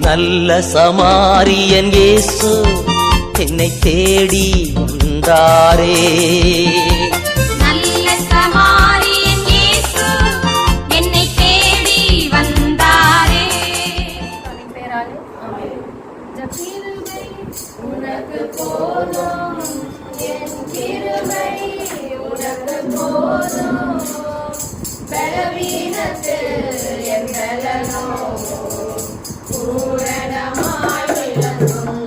நல்ல சமாரியன் இயேசு என்னை தேடி வந்தாரே. நல்ல சமாரியன் இயேசு என்னை தேடி வந்தாரே. பேராலே ஆமென். கிருபை உனக்கு போதும், என் கிருபை உனக்கு போதும், பலவீனத்தில் என் பலனோ பூரணமாய் விளங்கும்.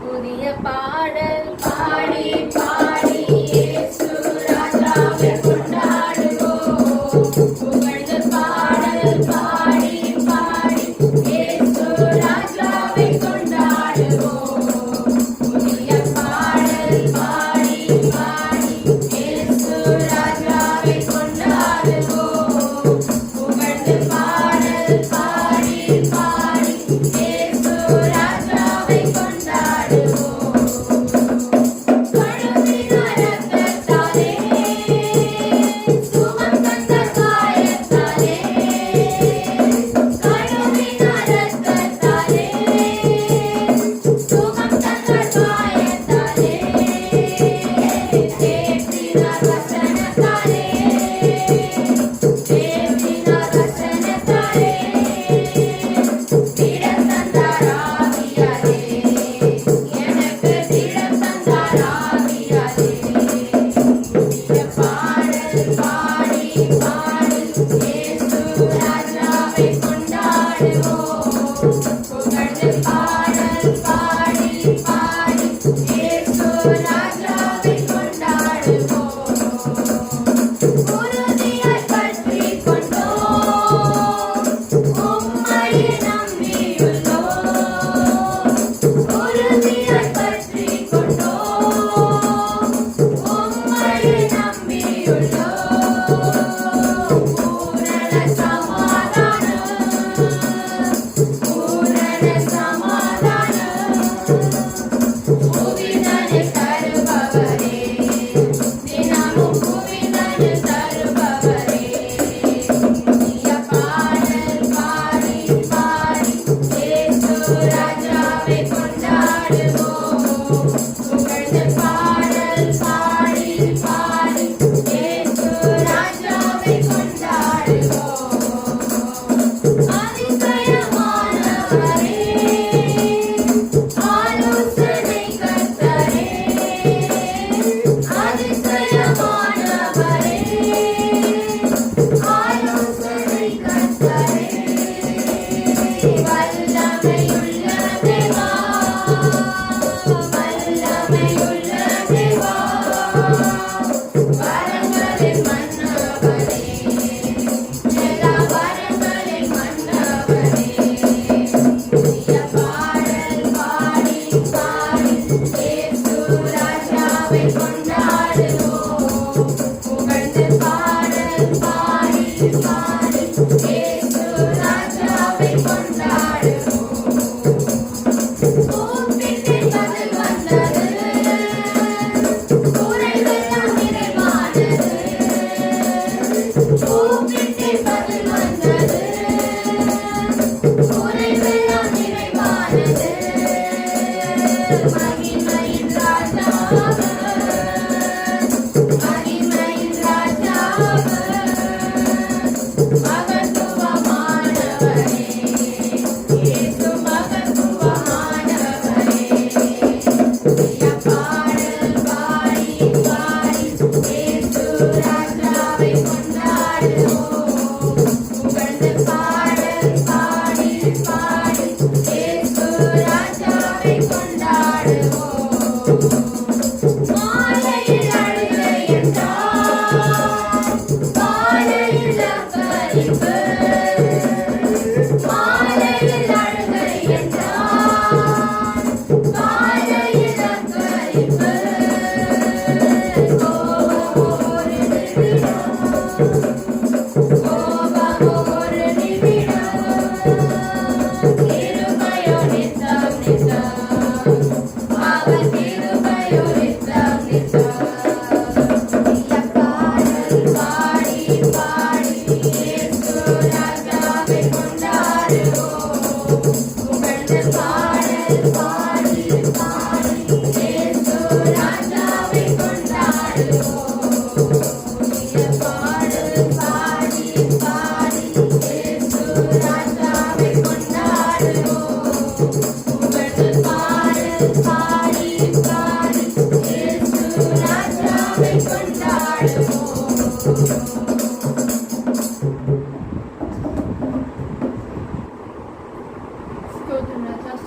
புதிய பாடல் பாடி பாடி இயேசு ராஜாவை கொண்டாடுவோம். புகழ்ந்த பாடல் பாடி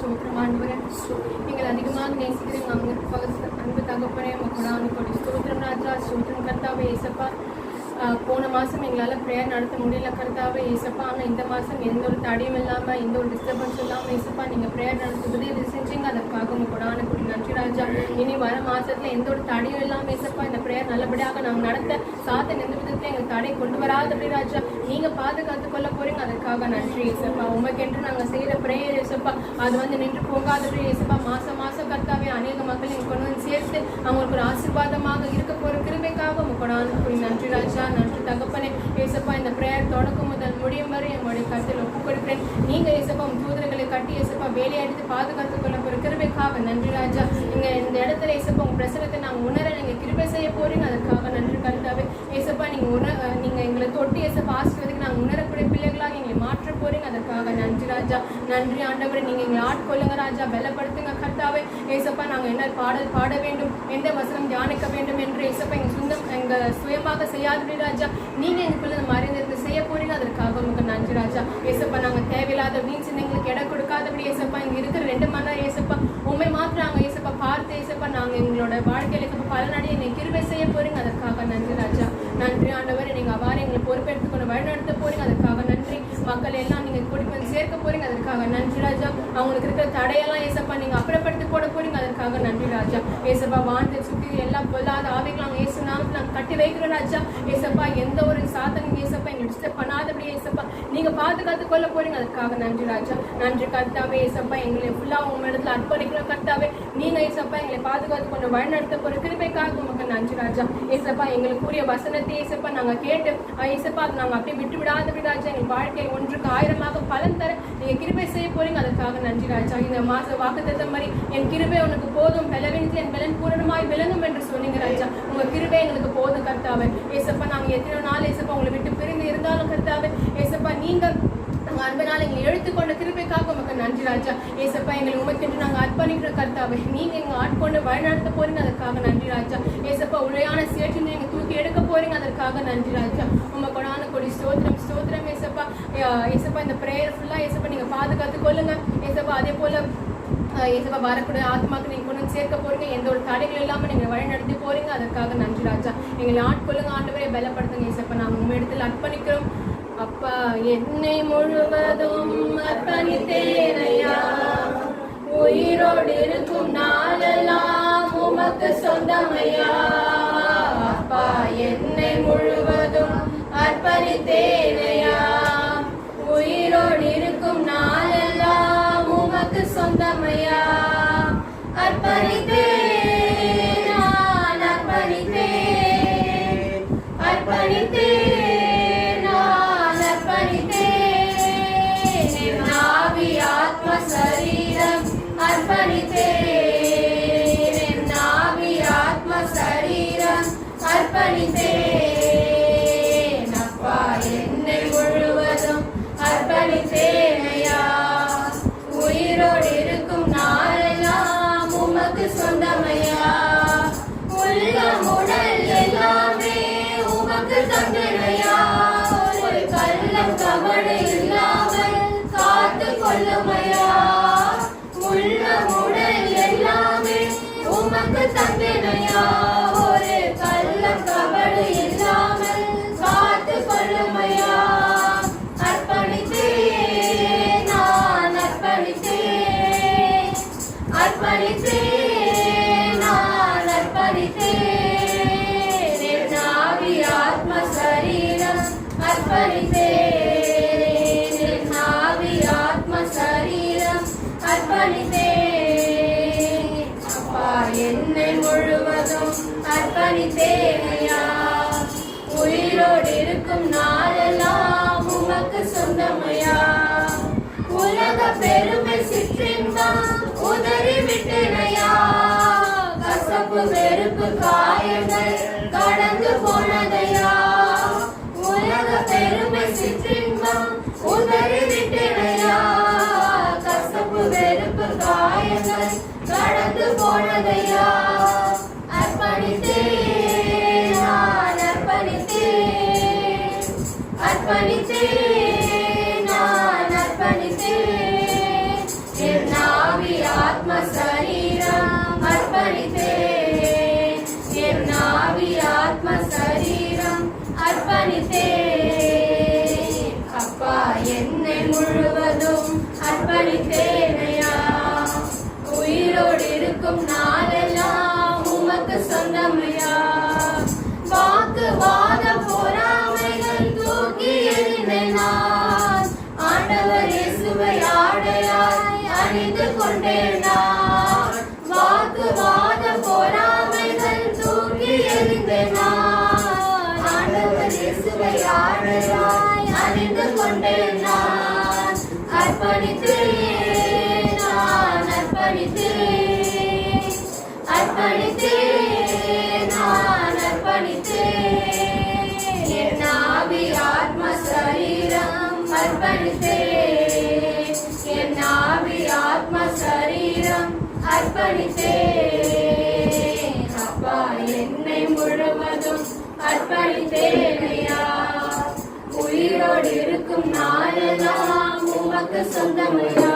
ஸ்தோத்திரம் ஆண்டவரே. நீங்கள் அதிகமாக நேசிக்கிறீங்க அன்பு தகப்பனே, கொடான கொடி ஸ்தோத்திரம் ராஜா. ஸ்தோத்திரம் கர்த்தாவே ஏசப்பா. போன மாதம் எங்களால் ப்ரேயர் நடத்த முடியல கர்த்தாவே ஏசப்பா. ஆனால் இந்த மாதம் எந்த ஒரு தடையும் இல்லாமல் எந்த ஒரு டிஸ்டர்பன்ஸ் இல்லாமல் ஏசப்பா நீங்கள் ப்ரேயர் நடத்துவது இது செஞ்சீங்க. அதற்காக உங்கள் கொடான கொடி நன்றி ராஜா. இனி வர மாதத்தில் எந்த ஒரு தடையும் இல்லாமல் ஏசப்பா இந்த ப்ரேயர் நல்லபடியாக நாங்கள் நடத்த சாத்தன் எந்த விதத்தில் எங்கள் தடை கொண்டு வராதபடி ராஜா நீங்கள் பாதுகாத்து கொள்ள போகிறீங்க. அதற்காக நன்றி ஏசப்பா. உமக்கென்று நாங்கள் செய்கிற ப்ரேயர் ஏசப்பா அது நின்று போகாதபடி ஏசப்பா மாதம் கர்த்தாவே அநேக மக்கள் எங்கள் கொண்டு வந்து சேர்த்து அவங்களுக்கு ஒரு ஆசீர்வாதமாக இருக்க போகிற கிருபைக்காக உங்கள் கொடான கொடி நன்றி ராஜா. நன்றி தகப்பனே ஏசப்பா. இந்த பிரேயர் தொடக்கம் முதல் முடியும் வரை எங்களுடைய கருத்தில் ஒப்புக் கொடுக்கிறேன். நீங்க ஏசப்பா தூதர்களை கட்டி ஏசப்பா வேலையடித்து பாதுகாத்துக் கொள்ள போற கிருபைக்காக நன்றி ராஜா. நீங்க இந்த இடத்துல ஏசப்பா உங்க பிரசனத்தை நாங்கள் உணர நீங்க கிருபை செய்ய போறீங்க. அதற்காக நன்றி கர்த்தாவே ஏசப்பா. நீங்க எங்களை தொட்டி ஏசப்பா ஆசீர்வதிக்கு நாங்கள் உணரக்கூடிய பிள்ளைகளாக எங்களை மாற்ற போறீங்க. அதற்காக நன்றி ராஜா. நன்றி ஆண்டவரை. நீங்க எங்களை ஆட்கொள்ளுங்க ராஜா. பலப்படுத்துங்க கர்த்தாவே ஏசப்பா. நாங்கள் என்ன பாடல் பாட வேண்டும், எந்த வசனம் தியானிக்க வேண்டும் என்று ஏசப்பா எங்க சுயமாக செய்யாத ராஜா நீங்க எங்களுக்குள்ள மறைந்திருந்து செய்ய போறீங்க. அதற்காக உங்களுக்கு நன்றி ராஜா ஏசப்பா. நாங்க தேவையில்லாத வீண் சின்னங்களுக்கு இடம் கொடுக்காதபடி ஏசப்பா இங்க இருக்கிற 2 மணி நேரம் ஏசப்பா உண்மை மாத்திரம் நாங்க ஏசப்பா பார்த்து ஏசப்பா நாங்க எங்களோட வாழ்க்கையில பலனடைய நீங்க கிருபை செய்ய போறீங்க. அதற்காக நன்றி ராஜா. நன்றி ஆண்டவரை. நீங்க அவ்வாறு எங்களை பொறுப்பெடுத்துக்கொண்டு வழிநடத்த போறீங்க. அதற்காக நன்றி. மக்கள் எல்லாம் நீங்க கூட்டி வந்து சேர்க்க போறீங்க. அதற்காக நன்றி ராஜா. அவங்களுக்கு இருக்கிற தடையெல்லாம் ஏசப்பா நீங்க அப்புறப்படுத்தி போட போறீங்க. அதற்காக நன்றி ராஜா ஏசப்பா. வானத்தை சுற்றி எல்லாம் பொல்லாத ஆவிகள் ஏசு நாமத்தில் நாங்கள் கட்டி வைக்கிறோம் ராஜா ஏசப்பா. எந்த ஒரு சாத்தனும் ஏசப்பா எங்களை டிஸ்டர்ப் பண்ணாதபடி ஏசப்பா நீங்க பாதுகாத்து கொள்ள போறீங்க. அதற்காக நன்றி ராஜா. நன்றி கர்த்தாவே ஏசப்பா. எங்களை ஃபுல்லா உங்க இடத்துல அர்ப்பணிக்கிறோம் கர்த்தாவே. நீங்க ஏசப்பா எங்களை பாதுகாத்து கொண்டு வழிநடத்த போற கிருபைக்காக உங்களுக்கு நன்றி ராஜா ஏசப்பா. எங்களுக்கு கூறிய வசனத்தை ஏசப்பா நாங்க கேட்டு ஏசப்பா அதை நாங்க அப்படியே விட்டு விடாதபடி ராஜா எங்கள் வாழ்க்கையை 1க்கு 1000 பலன் தர நீங்க கிருபை செய்ய போறீங்க. அதற்காக நன்றி ராஜா. இந்த மாச வாக்குத்தத்தம் மாதிரி என் கிருபை உனக்கு போதும், பலவீனத்தில் என் பலன் பூரணமாய் விளங்கும் என்று சொன்னீங்க ராஜா. உங்க கிருபை எங்களுக்கு போதும் கர்த்தாவே ஏசப்பா. நாங்க எத்தனை நாள் ஏசப்பா உங்களை விட்டு பிரிந்து இருந்தாலும் கர்த்தாவே ஏசப்பா நீங்க அன்பனால் எங்களை எழுத்துக்கொண்ட கிருபைக்காக உமக்கு நன்றி ராஜா ஏசப்பா. எங்களை உமக்கென்று நாங்கள் அர்ப்பணிக்கிற கர்த்தாவே நீங்க எங்க ஆட்கொண்டு வழிநடத்த போறீங்க. அதற்காக நன்றி ராஜா ஏசப்பா. உழையான சேற்று நீங்க தூக்கி எடுக்க போறீங்க. அதற்காக நன்றி ராஜா. உங்க கொடான கொடி ஸ்தோத்திரம் ஸ்தோத்திரம் ஏசப்பா. ஏசப்பா இந்த பிரேயர் ஃபுல்லா ஏசப்பா நீங்க பாதுகாத்து கொள்ளுங்க ஏசப்பா. அதே போல ஏசப்பா வரக்கூடிய ஆத்மாக்கு நீங்க கொண்டு சேர்க்க போறீங்க. எந்த ஒரு தடைகள் இல்லாம நீங்க வழி நடத்தி போறீங்க. அதற்காக நன்றி ராஜா. எங்களை ஆட்கொள்ளுங்க ஆண்டவரை. பலப்படுத்துங்க ஏசப்பா. நாங்கள் உங்க இடத்துல அர்ப்பணிக்கிறோம் அப்பா. என்னை முழுவதும் அர்ப்பணித்தேனையா. உயிரோடு இருக்கும் நாளெல்லாம் உமக்கு சொந்தமையா. அப்பா என்னை முழுவதும் அர்ப்பணித்தேனையா. உயிரோடு இருக்கும் நாளெல்லாம் உமக்கு சொந்தமையா. அர்ப்பணித்தேன் நான் அர்ப்பணித்தேன் அர்ப்பணித்தேன் சரீரம் அர்ப்பணித்தேன். நாவி ஆத்ம சரீரம் அர்ப்பணித்தேன். அப்பா என்னை முழுவதும் அர்ப்பணித்தேனையா. உயிரோடு இருக்கும் நாளெல்லாம் உமக்கு சொந்தமையா. உள்ளம் உடல் எல்லாமே உமக்கு தந்தனையா. ஒரு கள்ளம் கபடு இல்லாமல் காத்து கொள்ளுமையா. உள்ளம் உடல் எல்லாமே உமக்கு தந்தனையா. ஒரு கள்ளம் கபடு இல்லாமல் காத்து கொள்ளுமையா. அர்ப்பணித்தேன் நான் அர்ப்பணித்தேன் அர்ப்பணித்தேன் நான் அர்ப்பணித்தேன். என் ஆவி ஆத்ம சரீரம் அர்ப்பணித்தேன். என் ஆவி ஆத்ம சரீரம் அர்ப்பணித்தேன். அப்பா என்னை முழுவதும் அர்ப்பணித்தேனையா. உயிரோடு இருக்கும் நாளெல்லாம் உமக்கு சொந்தமையா. உலக பெருமை சிற்றின்பம் உதறி விட்டனையா. கசப்பு வெறுப்பு காயங்கள் கடந்து போனதையா. உலக பெருமை சிற்றின்பம் உதறி விட்டனையா. கசப்பு வெறுப்பு காயங்கள் கடந்து போனதையா. அர்ப்பணித்தேன் நான் அர்ப்பணித்தேன் அர்ப்பணித்தேன் நான் அர்ப்பணித்தேன். என் ஆவி அர்ப்பணித்தேனையா. உயிரோடு இருக்கும் நாளெல்லாம் உமக்கு சொந்தமையா. வாக்குவாத பொறாமைகள் தூக்கி எறிந்தேன் நான். ஆண்டவர் இயேசுவை ஆடையாய் அணிந்து கொண்டேன் நான். வாக்குவாத பொறாமைகள் தூக்கி எறிந்தேன் நான். ஆண்டவர் இயேசுவை ஆடையாய் அணிந்து கொண்டேன் நான். அர்ப்பணித்தேன் நான் அர்ப்பணித்தேன் அர்ப்பணித்தேன் நான் அர்ப்பணித்தேன். என் ஆவி ஆத்ம சரீரம் அர்ப்பணித்தேன். என் ஆவி ஆத்ம சரீரம் அர்ப்பணித்தேன். அப்பா என்னை முழுவதும் அர்ப்பணித்தேனையா. உயிரோடு இருக்கும் நாளெல்லாம் உமக்கு சொந்தமையா.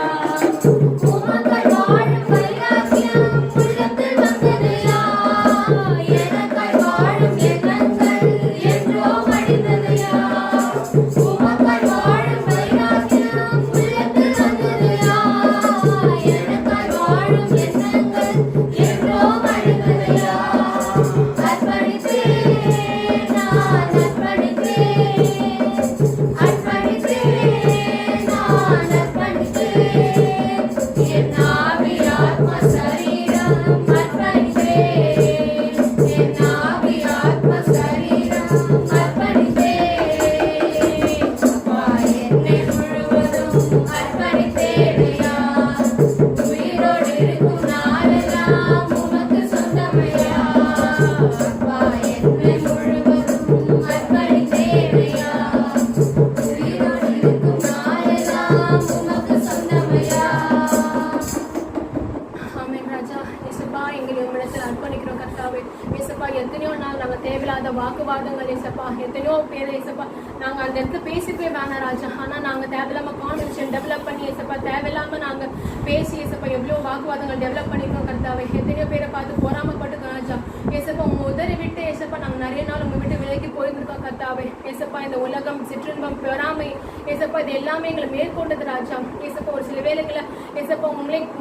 உமக்குள் வாழும் வைராக்கியம் உள்ளத்தில் வந்ததையா. எனக்காய் வாழும் எண்ணங்கள் என்றோ மடிந்ததையா. உமக்குள் வாழும் வைராக்கியம் உள்ளத்தில் வந்ததையா. எனக்காய் வாழும் எண்ணங்கள் என்றோ மடிந்ததையா. அர்ப்பணித்தேன் நான் அர்ப்பணித்தேன் அர்ப்பணித்தேன் நான் அர்ப்பணித்தேன். என் ஆவி ஆத்ம சரீரம் அர்ப்பணித்தேன். என் ஆவி ஆத்ம சரீரம் அர்ப்பணித்தேன். அப்பா என்னை முழுவதும் அர்ப்பணித்தேனையா. உயிரோடு இருக்கும் நாளெல்லாம் உமக்கு சொந்தமையா. அப்பா என்னை முழுவதும் அர்ப்பணித்தேனையா. உயிரோடு இருக்கும் நாளெல்லாம் உமக்கு சொந்தமையா. ஆமென் ராஜா. இயேசுப்பா எங்களை உம்மிடத்தில் அர்ப்பணிக்கிறோம் கர்த்தாவே. இயேசுப்பா எத்தனையோ நாள் நாங்கள் தேவையில்லாத வாக்குவாதங்கள் இயேசுப்பா, எத்தனையோ பேர் இயேசுப்பா நாங்கள் அந்த இடத்துல பேசிப்பே வேணாம் ராஜா. ஆனால் நாங்கள் தேவையில்லாமல் கான்வர்சேஷன் டெவலப் பண்ணி இயேசுப்பா தேவையில்லாமல் நாங்கள் பேசி இயேசுப்பா எவ்வளோ வாக்குவாதங்கள் டெவலப் பண்ணியிருக்கோம் கர்த்தாவே. எத்தனையோ பேரை பார்த்து பொறாமப்பட்டுக்கோம் ராஜா. இயேசுப்பா உங்க உதறி விட்டு இயேசுப்பா நாங்கள் நிறைய நாள் உங்க விட்டு விலகி போயிருந்திருக்கோம் கர்த்தாவே. இயேசுப்பா இந்த உலகம் சிற்றின்பம் பொறாமை இயேசுப்பா இது எல்லாமே எங்களை மேற்கொண்டது ராஜா. இயேசுப்பா ஒரு சில வேலைகளை இயேசுப்பா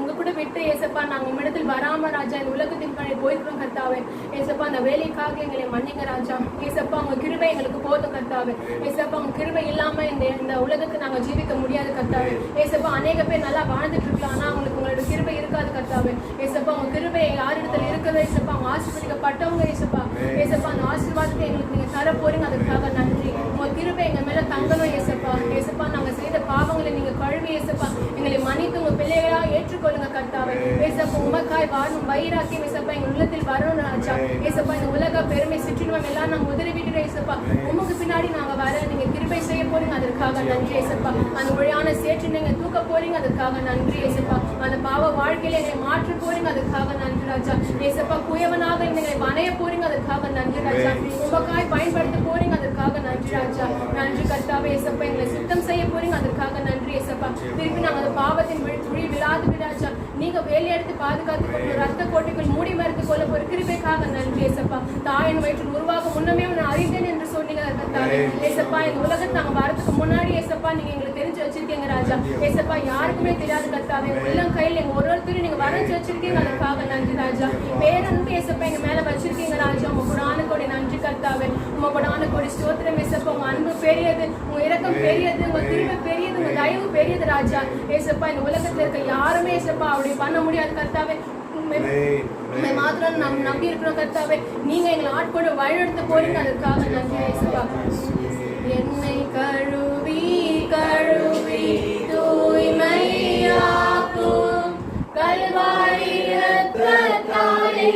உங்க கூட விட்டு இயேசுப்பா நாங்கள் உம்மிடத்தில் வராம ராஜா இந்த உலகத்தின் பணி போயிருக்கிறோம் கர்த்தாவே. இயேசுப்பா அந்த வேலைக்காக எங்களை மன்னிங்க ராஜா. இயேசுப்பா உங்க கிருபை எங்களுக்கு போதும் கர்த்தாவே. இயேசுப்பா உங்க கிருபை இல்லாம இந்த உலகத்தை நாங்கள் ஜீவிக்க முடியாது கர்த்தாவே. இயேசுப்பா அநேக பேர் நல்லா வாழ்ந்துட்டு இருக்கலாம், ஆனா அவங்களுக்கு உங்களோட கிருபை இருக்காது கர்த்தாவே. இயேசுப்பா உங்க கிருபை யாரிடத்துல இருக்கிறதோ இயேசுப்பா அவங்க ஆசீர்வதிக்கப்பட்டவங்க இயேசுப்பா. இயேசுப்பா அந்த ஆசீர்வாதத்தை எங்களுக்கு நீங்க தர போறீங்க, அதுக்காக நன்றி. உங்க கிருபை எங்க மேல தங்கணும் இயேசுப்பா. இயேசுப்பா நாங்க செய்த பாவங்களை நீங்க கழுவி இயேசுப்பா எங்களை மன்னித்து உங்க பிள்ளைகளா ஏற்றுக்கொள்ளுங்க கர்த்தாவே. இயேசுப்பா உமக்காய் வாழும் வைராக்கியம் இயேசுப்பா எங்க உள்ளத்தில் வரணும் ராஜா. இயேசுப்பா இந்த உலக பெருமை சிற்றின்பம் எல்லாம் நாங்க உதறி விட்டுறோம் இயேசுப்பா. உமக்கு பின்னாடி நாங்க வர நீங்க கிருபை செய்ய போறீங்க, அதற்காக நன்றி இயேசுப்பா. அந்த வழியான சேற்று நீங்க தூக்க போறீங்க, அதுக்காக நன்றி இயேசுப்பா. அந்த பாவ வாழ்க்கையில எங்களை மாற்ற போறீங்க, அதுக்காக நன்றி ராஜா. இயேசுப்பா குயவனாக எங்களை வணைய போறீங்க, அதுக்காக நன்றி ராஜா. உமக்காய் பயன்படுத்த போறீங்க, அதற்காக நன்றி ராஜா. நன்றி கர்த்தாவே. இயேசுப்பா எங்களை சுத்தம் செய்ய போறீங்க, அதற்காக நன்றி இயேசுப்பா. திருப்பி நாங்கள் அந்த பாவத்தின் துளி விழாது ராஜா. நீங்க வேலையெடுத்து பாதுகாத்துக் கொண்டு ரத்த கோட்டைக்குள் மூடி மறுத்து கொள்ள ஒரு கிருபைக்காக நன்றி இயேசுப்பா. தாயின் வயிற்றில் உருவாக முன்னமே உன்னை அறிந்தேன் என்று சொன்னீங்க கர்த்தாவே. இயேசுப்பா இந்த உலகத்தை நாங்க வரதுக்கு முன்னாடி இயேசுப்பா நீங்க எங்களுக்கு தெரிஞ்சு வச்சிருக்கீங்க ராஜா. இயேசுப்பா யாருக்குமே தெரியாது கர்த்தாவே. உள்ளம் கையில் எங்க ஒருத்தரும் நீங்க வரைஞ்சு வச்சிருக்கீங்க, அதற்காக நன்றி ராஜா. பேரன்பு இயேசுப்பா எங்க மேல வச்சிருக்கீங்க ராஜா. உங்க கூடான கோடி நன்றி கர்த்தாவே. உங்க கூடான கோடி ஸ்தோத்திரம் இயேசுப்பா. உங்க அன்பு பெரியது, உங்க இரக்கம் பெரியது, உங்க கிருபை பெரியது, உங்க தயவு பெரியது ராஜா. இயேசுப்பா இந்த உலகத்துல இருக்க யாருமே இயேசுப்பா அப்படி பண்ண முடியாது கர்த்தாவே. மாத்திரம் நாம் நம்பி இருக்கிறோம் கர்த்தாவே. நீங்க எங்களை ஆட்கொண்டு வழிநடத்த போறீங்க, அதற்காக நன்றி இயேசுப்பா. என்னை கழுவி கழுவி தூய்மையாக்கும் கல்வாரி இரத்தத்தாலே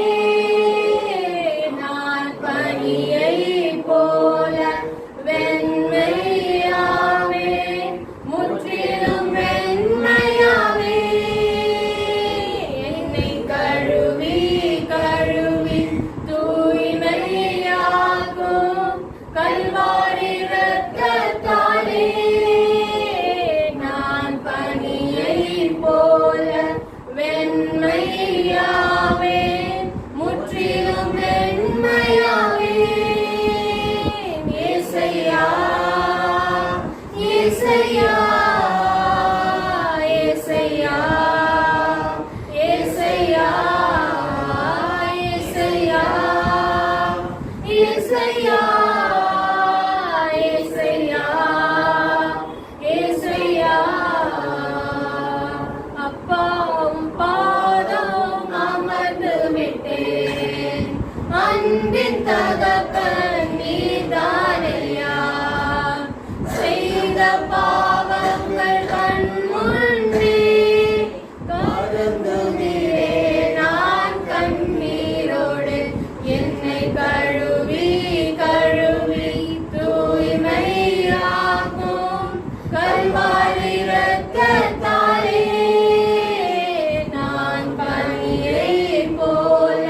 நான் பனியை போல வெண்மையாவே முற்றிலும் வெண்மையாவே. என்னை கழுவி கழுவி தூய்மையாக்கும் கல்வாரி இரத்தத்தாலே நான் பனியை போல வெண்மையாவே முற்றிலும் வெண்மையாவே. இயேசையா இயேசையா இரக்கத்தாலே நான் பனியைப் போல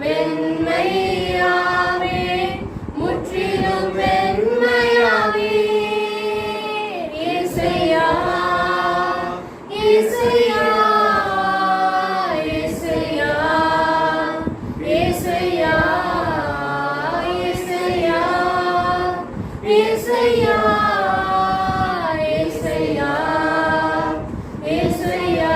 வெண்மையாவே, முற்றிலும் வெண்மையாவே. இயேசையா, இயேசையா, இயேசையா, இயேசையா, இயேசையா, இயேசையா, இயேசையா, இயேசையா.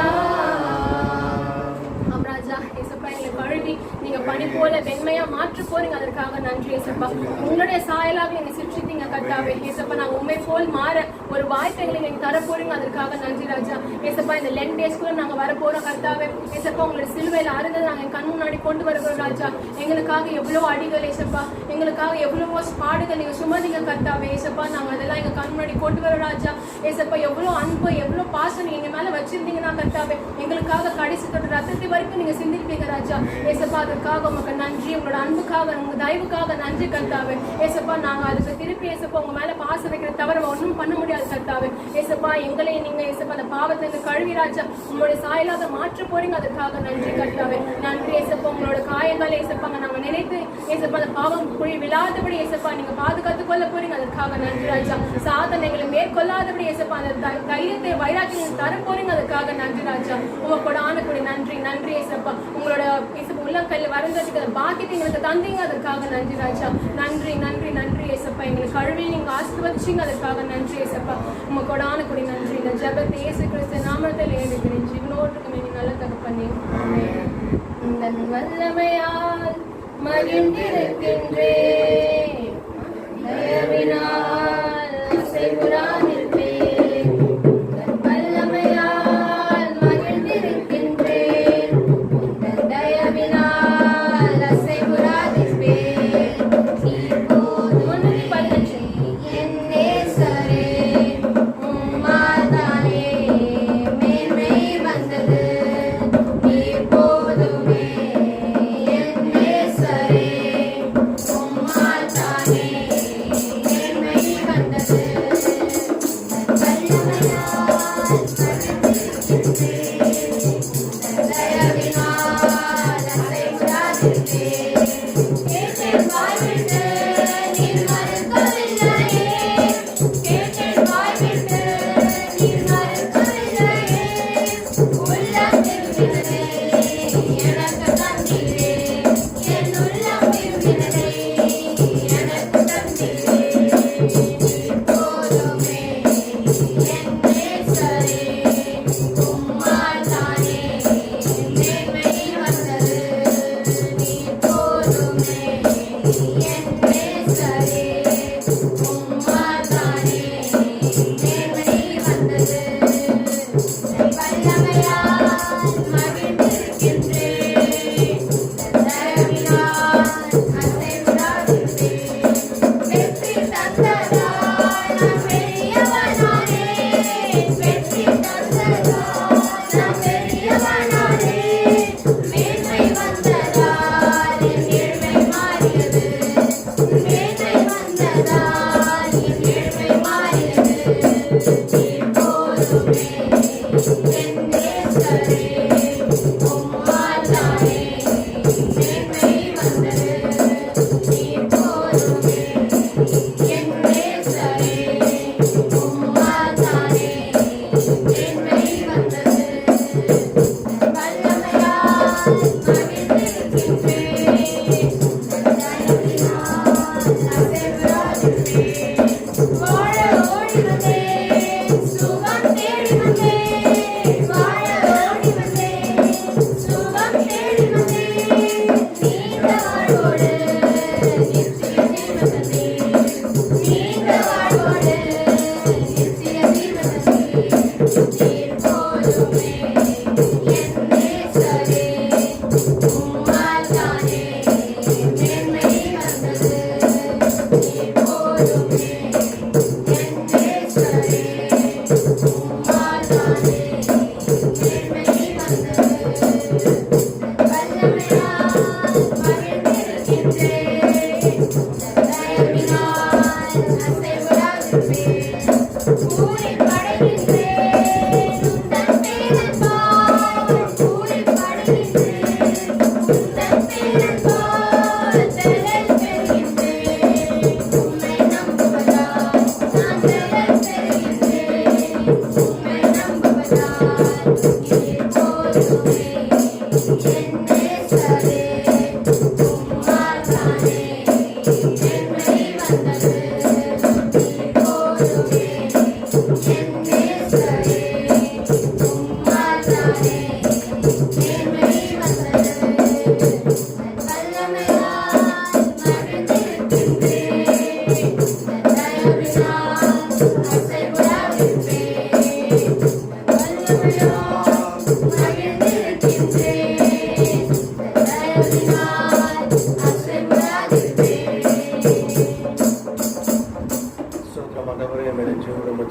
ஆம் ராஜா, இயேசப்பா எங்களை கழுவி நீங்க பனி போல வெண்மையா மாற்ற போறீங்க, அதற்காக நன்றி இயேசப்பா. உங்களுடைய சாயலாக என்னை சிருஷ்டித்தீங்க கர்த்தாவே. இயேசப்பா நாங்க உண்மை போல் மாற ஒரு வாய்ப்பை எங்களுக்கு தர போறீங்க, அதற்காக நன்றி ராஜா. இயேசப்பா இந்த லென் டேஸ்க்குள்ள நாங்க வர போறோம் கர்த்தாவே. இயேசப்பா உங்களுடைய சிலுவையில் அறுந்தது நாங்க கண் முன்னாடி கொண்டு வருகிறோம் ராஜா. எங்களுக்காக எவ்வளவு அடிகள் இயேசப்பா, எங்களுக்காக எவ்வளவோ பாடுகள் நீங்க சுமதிங்க கர்த்தாவே. இயேசப்பா நாங்க அதெல்லாம் எங்க கண் முன்னாடி கொண்டு வரோம் ராஜா. இயேசப்பா எவ்வளவு அன்பு எவ்வளவு பாசம் நீங்க எங்க மேல வச்சிருந்தீங்கன்னா கர்த்தாவே, எங்களுக்காக கடைசி தொட்டு ரத்தத்தை வரைக்கும் நீங்க சிந்திருப்பீங்க ராஜா. இயேசப்பா அதற்காக உங்களுக்கு நன்றி, உங்களோட அன்புக்காக உங்க தயவுக்காக நன்றி கர்த்தாவே. இயேசப்பா நாங்க அதுக்கு திருப்பி இயேசப்பா உங்க மேல பாசம் வைக்கிற தவிர ஒன்றும் பண்ண முடியாது கர்த்தாவே. இயேசப்பா எங்களை நீங்க இயேசப்பா அந்த பாவத்தை கழுவி ராஜா உங்களுடைய சாயலாக மாற்ற போறீங்க, அதற்காக நன்றி கர்த்தாவே. நன்றி இயேசப்பா. உங்களோட காயங்களை இயேசப்பாங்க நாங்க நினைத்து இயேசப்பா அந்த பாவம் குழி விழாதபடி இயேசப்பா நீங்க பாதுகாத்துக் கொள்ள போறீங்க, அதற்காக நன்றி ராஜா. சாதனைகளை மேற்கொள்ளாதபடி இயேசப்பா அந்த தைரியத்தை வைராக்கியம் தர போறீங்க, அதற்காக நன்றி ராஜா. உங்களோட ஆணுக்குடி நன்றி, நன்றி இயேசப்பா. உங்களோட இயேசப்பா உள்ளங்கையில் வரந்ததுக்கு அந்த பாக்கியத்தை எங்களுக்கு தந்தீங்க, அதற்காக நன்றி ராஜா. நன்றி நன்றி நன்றி இயேசப்பா. எங்களுக்கு கழுவி நீங்க ஆசீர்வதிச்சீங்க, அதற்காக நன்றி இயேசப்பா. உங்களோட ஆணுக்குடி நன்றி. இந்த ஜெபத்தை இயேசு கிறிஸ்து நாமத்தில் ஏற்றுக்கிறேன் ஜீவனோட்டுக்கு மேலே நல்ல தகப்பனே, ஆமென். இந்த வல்லமையால் மகிழ்ந்திருக்கின்றேன், தயவினால் அசைவுறாதிருப்பேன். உந்தன் வல்லமையால் மகிழ்ந்திருக்கின்றேன், உந்தன் தயவினால் அசைவுறாதிருப்பேன். நீ போதும் என் நேசரே, உம்மால் தானே மேன்மை வந்தது. நீ போதுமே என் நேசரே, உம்மால் தானே மேன்மை வந்தது. வாழ ஓடி வந்தேன், சுகம் தேடி வந்தேன்.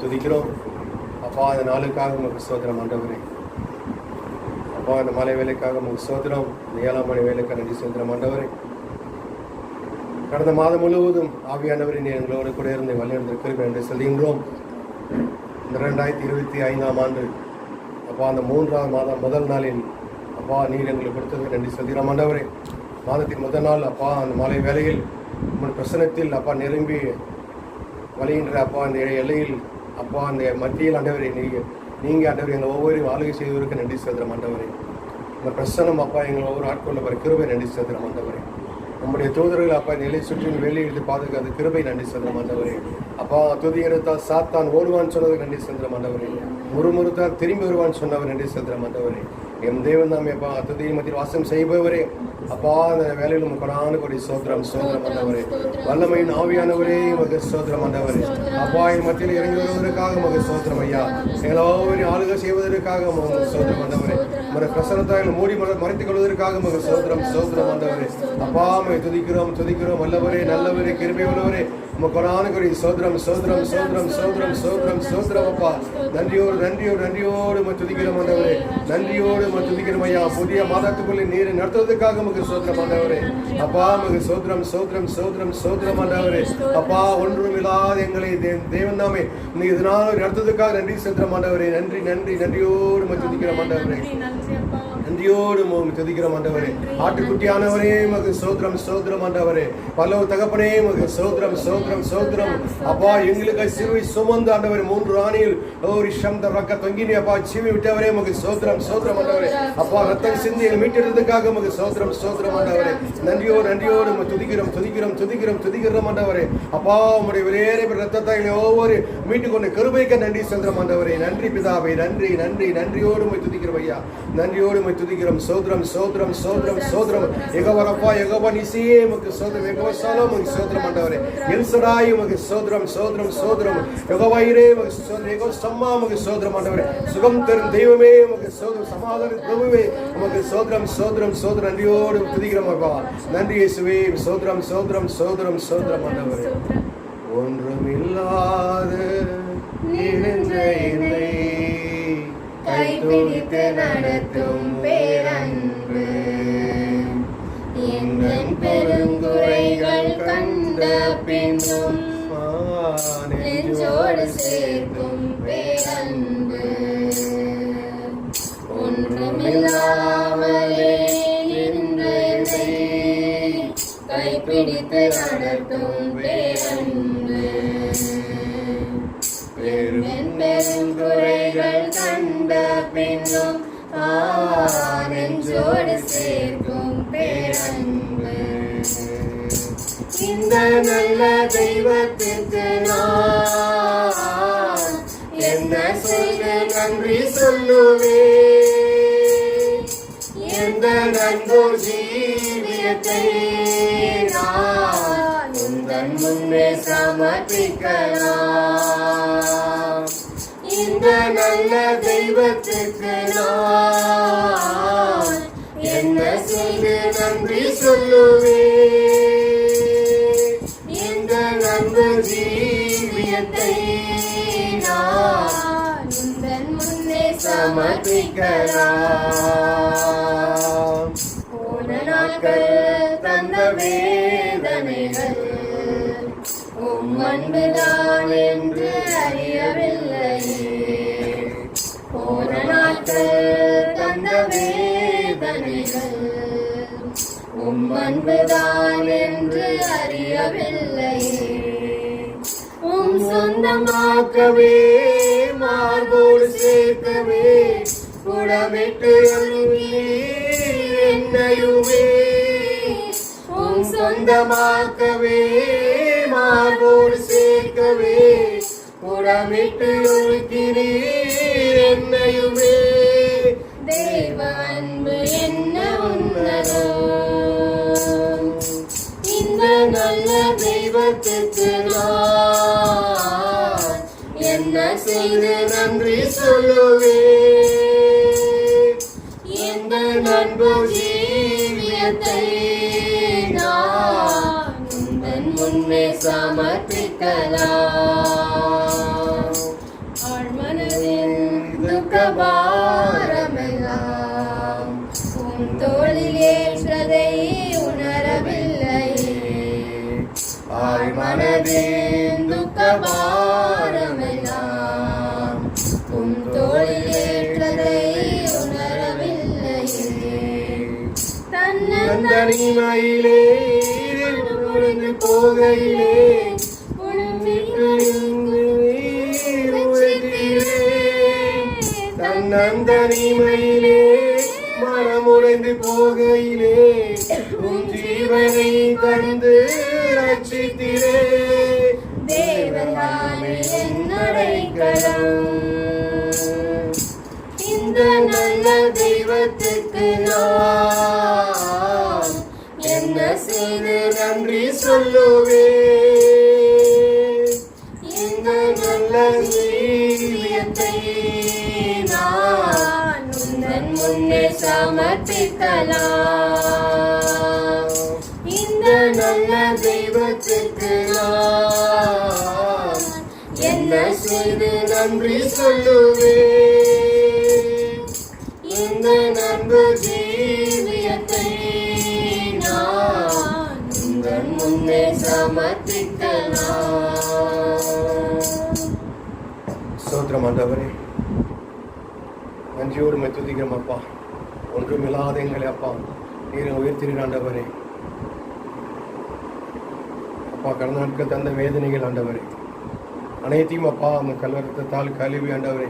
துதிக்கிறோம் அப்பா. அந்த நாளுக்காக உமக்கு ஸ்தோத்திரம் ஆண்டவரே. அப்பா, அந்த மலை வேலைக்காக உமக்கு ஸ்தோத்திரம். இந்த 7ஆம் மணி வேலைக்காக நன்றி ஸ்தோத்திரம் ஆண்டவரே. கடந்த மாதம் முழுவதும் ஆவியானவரை நீர் எங்களோடு கூட இருந்து வழிநடத்திருக்கிறீர்கள் என்று சொல்கின்றோம். இந்த 2025ஆம் ஆண்டு அப்பா, அந்த 3ஆம் மாதம் முதல் நாளில் அப்பா நீர் எங்களுக்கு கொடுத்தது நன்றி சொல்கிறோம் ஆண்டவரே. மாதத்தின் முதல் நாள் அப்பா, அந்த மாலை வேளையில் உங்கள் பிரசனத்தில் அப்பா நிரம்பி வழிகின்ற அப்பா அந்த எல்லையில் அப்பா அந்த மத்தியில் ஆண்டவரை நீங்கள் ஆண்டவர் எங்களை ஒவ்வொரு ஆளுகை செய்வதற்கு நன்றி செலுத்துகிறோம் ஆண்டவரே. இந்த பிரசனம் அப்பா எங்களை ஒவ்வொரு ஆட்கொள்ள வர கிருபை நன்றி செலுத்துகிறோம் ஆண்டவரே. நம்முடைய தூதர்கள் அப்பா நிலை சுற்றி வெளியிட்டு பாதுகாத்து கிருபை நன்றி செலுத்துகிறோம் ஆண்டவரே. அப்பா துதி எடுத்தால் சாத்தான் ஓடுவான்னு சொன்னது நன்றி செலுத்துகிறோம் ஆண்டவரே. முறுமுறுத்தால் திரும்பி வருவான்னு சொன்னவர் நன்றி செலுத்துகிறோம் ஆண்டவரே. என் தேவன் தாமே அப்பா துதியின் மத்தியில் வாசம் செய்பவரே. அப்பா அந்த வேலையில் கொடான கொடி சோத்திரம் சோத்திரம் ஆண்டவரே. வல்லமையின் ஆவியானவரே உமக்கு சோத்திரம் ஆண்டவரே. அப்பா என் மத்தியில் இறங்கி வருவதற்காக உமக்கு சோத்திரம் ஐயா. எல்லாவரையும் ஆளுகை செய்வதற்காக உமக்கு சோத்திரம் ஆண்டவரே. உமது பிரசனத்தால் மூடி மறைத்துக் கொள்வதற்காக உமக்கு சோத்திரம் சோத்திரம் ஆண்டவரே. அப்பா உம்மை துதிக்கிறோம் துதிக்கிறோம். வல்லவரே நல்லவரே கிருபை உள்ளவரே உமக்கு கொடான கொடி சோத்திரம் சோத்திரம் சோத்திரம் சோத்திரம் சோத்திரம் சோத்திரம் அப்பா. நன்றியோடு நன்றியோடு நன்றியோடு உம்மை துதிக்கிறோம் ஆண்டவரே. நன்றியோடு உம்மை துதிக்கிறோம் ஐயா. புதிய மாதத்துக்குள்ளே நீரை நடத்துவதற்காக உமக்கு சோத்திரம் ஆண்டவரே. அப்பா உமக்கு சோத்திரம் சோத்திரம் சோத்திரம் சோத்திரம் ஆண்டவரே. அப்பா ஒன்றும் இல்லாத எங்களை தேவன் தாமே நீ இதனால் நடத்துவதற்காக நன்றி செலுத்துகிறோம் ஆண்டவரே. நன்றி நன்றி நன்றியோடு உம்மை துதிக்கிறோம் ஆண்டவரே. நன்றியோடு உம்மை துதிக்கிறோம் ஆண்டவரே. ஆட்டுக்குட்டியானவரே உமக்கு சோத்திரம் சோத்திரம் ஆண்டவரே. பல்லவ தகப்பனே உமக்கு சோத்திரம் சோத்திரம் சோத்திரம் அப்பா. எங்களுக்கு சிறுவை சுமந்து ஆண்டவரே 3 ஆணியில் ஒரு சப்த ரக்க தொங்கினி அப்பா சிவி விட்டவரே உமக்கு சோத்திரம் சோத்திரம் ஆண்டவரே. அப்பா ரத்தம் சிந்தி மீட்டெடுத்ததுக்காக உமக்கு சோத்திரம் சோத்திரம் ஆண்டவரே. நன்றியோடு நன்றியோடு உம்மை துதிக்கிறோம் துதிக்கிறோம் துதிக்கிறோம் துதிக்கிறோம் ஆண்டவரே. அப்பா உம்முடைய விலையேற ரத்தத்தை ஒவ்வொரு மீட்டு கொண்டு கிருபைக்கு நன்றி செலுத்துகிறோம் ஆண்டவரே. நன்றி பிதாவே நன்றி நன்றி நன்றியோடு உம்மை துதிக்கிறோம் ஐயா. நன்றியோடு உம்மை துதிக்கிறோம். சோத்திரம் சோத்திரம் சோத்திரம் சோத்திரம். யெகோவா யெகோவா நிசியே உமக்கு சோத்திரம். யெகோவா ஷாலோம் உமக்கு சோத்திரம் ஆண்டவரே. எல்சடாய் உமக்கு சோத்திரம் சோத்திரம் சோத்திரம். யெகோவா ஈரே உமக்கு சோத்திரம். யெகோவா ஷம்மா உமக்கு சோத்திரம் ஆண்டவரே. சுகம் தரும் தெய்வமே உமக்கு சோத்திரம். சமாதான பிரபுவே உமக்கு சோத்திரம் சோத்திரம் சோத்திரம். நன்றியோடு துதிக்கிறோம் அப்பா. நன்றி இயேசுவே. சோத்திரம் சோத்திரம் சோத்திரம் சோத்திரம் ஆண்டவரே. ஒன்றுமில்லாத இருந்த என்னை கைப்பிடித்து நடத்தும் பேரன்பு என் பெருங்குறைகள் கண்ட பின்னும் நெஞ்சோடு சேர்க்கும் பேரன்பு ஒன்றுமில்லாமலே இருந்த என்னை கைப்பிடித்து நடத்தும் பேரன்பு பெருங்குறைகள் கண்ட பின்னும் நெஞ்சோடு சேர்க்கும் பேரன்பு. இந்த நல்ல தெய்வத்திற்கு நான் என்ன செய்து நன்றி சொல்லுவேன். எந்த நன்பு ஜீவியத்தை நான் உந்தன் முன்னே சமர்ப்பிக்கலாம். இந்த நல்ல தெய்வத்துக்கு நான் என்ன செய்து நன்றி சொல்லுவேன். இந்த நன்பு ஜீவியத்தை நான் உந்தன் முன்னே சமர்ப்பிக்கலாம். போன நாட்கள் தந்த வேதனைகள் உம் அன்புதான் என்று அறியவில்லையே. போன நாட்கள் தந்த வேதனைகள் உம் அன்புதான் என்று அறியவில்லையே. உம் சொந்தமாக்கவே மார்போடு சேர்க்க காக்கவே புடமிட்டு அருள்வீர் என்னையுமே உம் சொந்தமாக்கவே மார்போடு சேர்க்கவே புடமிட்டு ஒழுக்கினீர் என்னையுமே தேவ அன்பு என்ன உன்னதம் இந்த நல்ல தெய்வத்துக்கு நான் என்ன செய்து நன்றி சொல்லுவே எந்த நண்பு ஜீவியத்தை நான் உந்தன் முன்னே சமர்ப்பிக்கலாம் ஆழ்மனதின் துக்கபாரமெல்லாம் உன் தோளில் ஏற்றதை உணரவில்லையே ஆழ்மனதின் துக்கபாரமெல்லாம் உன் தோளில் ஏற்றதை உணரவில்லையே தன்னந்தனிமையிலே உணர்ந்து போகையிலே தன்னந்தனிமையிலே மனமுடைந்து போகையிலே உன் ஜீவனை தந்து ரட்சித்திரே தேவனாலே என் அடைக்கலம் இந்த நல்ல தெய்வத்துக்கு நான் என்ன செய்து நன்றி சொல்லுவே இந்த நல்ல ஜீவியத்தை நான் உந்தன் முன்னே சமர்ப்பிக்கலாம் இந்த நல்ல தெய்வத்துக்கு நான் என்ன செய்து நன்றி சொல்லுவே இந்த நண்பு ஜீவியத்தை நான் உந்தன் முன்னே சமர்ப்பிக்கலாம் ஸ்தோத்திரம் ஆண்டவரே நன்றியோடு மெத்துதிக்கிறோம் அப்பா ஒன்றுமில்லாத எங்களை அப்பா நீரை உயர்த்தினீர் ஆண்டவரே அப்பா கடந்த நாட்கள் தந்த வேதனைகள் ஆண்டவரே அனைத்தையும் அப்பா அந்த கல்வரத்தால் கழுவி ஆண்டவரே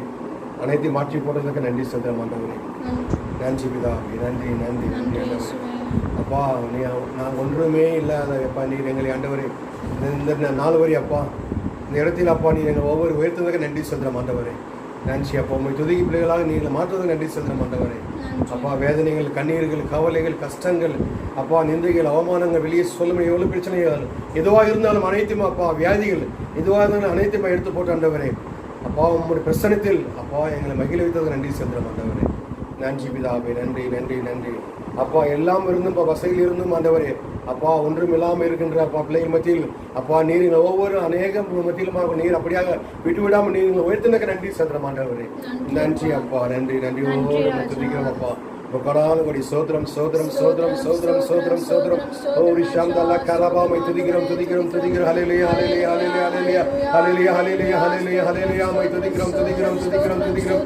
அனைத்தையும் மாற்றி போடுறதுக்கு நன்றி சொல்கிறோம் ஆண்டவரே நன்றி பிதாவே நன்றி நன்றி நன்றி ஆண்டவரே அப்பா நீ நான் ஒன்றுமே இல்லாத அப்பா நீர் எங்களை ஆண்டவரே இந்த நாலு வரி அப்பா இந்த இடத்தில் அப்பா நீ எங்கள் ஒவ்வொரு உயர்த்ததுக்கு நன்றி சொல்கிறோம் ஆண்டவரே நன்றி அப்பா உண்மை துதிக்கு பிள்ளைகளாக நீங்கள் மாற்றுவதற்கு நன்றி சொல்கிறோம் ஆண்டவரே அப்பா வேதனைகள் கண்ணீர்கள் கவலைகள் கஷ்டங்கள் அப்பா நிந்தைகள் அவமானங்கள் வெளியே சொல்லுமே எவ்வளோ பிரச்சனைகள் எதுவாக இருந்தாலும் அனைத்தும் அப்பா வியாதிகள் எதுவாக இருந்தாலும் அனைத்துமே எடுத்து போட்டு ஆண்டவரே அப்பா உங்களுடைய பிரசனத்தில் அப்பா எங்களை மகிழ வைத்தது நன்றி சொல்கிறோம் ஆண்டவரே நன்றி பிதாவே நன்றி நன்றி நன்றி அப்பா எல்லாம் இருந்தும் இப்போ வசதியில் இருந்தும் ஆண்டவரே அப்பா ஒன்றும் இல்லாமல் இருக்கின்ற அப்பா பிள்ளைகள் மத்தியில் அப்பா நீரில் ஒவ்வொரு அநேகம் மத்தியிலுமாக நீர் அப்படியாக விட்டுவிடாமல் நீர் உயர்த்தினக்கு நன்றி சொல்கிறோம் ஆண்டவரே நன்றி அப்பா நன்றி நன்றி ஒவ்வொரு துதிக்கிறோம் அப்பா கொடாதபடி சோதரம் சோதரம் சோதரம் சோதரம் சோதரம் சோதரம் ஓரி சாந்தல்லா கலபாமை துதிக்கிறோம் துதிக்கிறோம் துதிக்கிறோம் ஹalleluya ஹalleluya ஹalleluya ஹalleluya ஹalleluya ஹalleluya ஹalleluya மை துதிக்கிறோம் துதிக்கிறோம் துதிக்கிறோம் துதிக்கிறோம்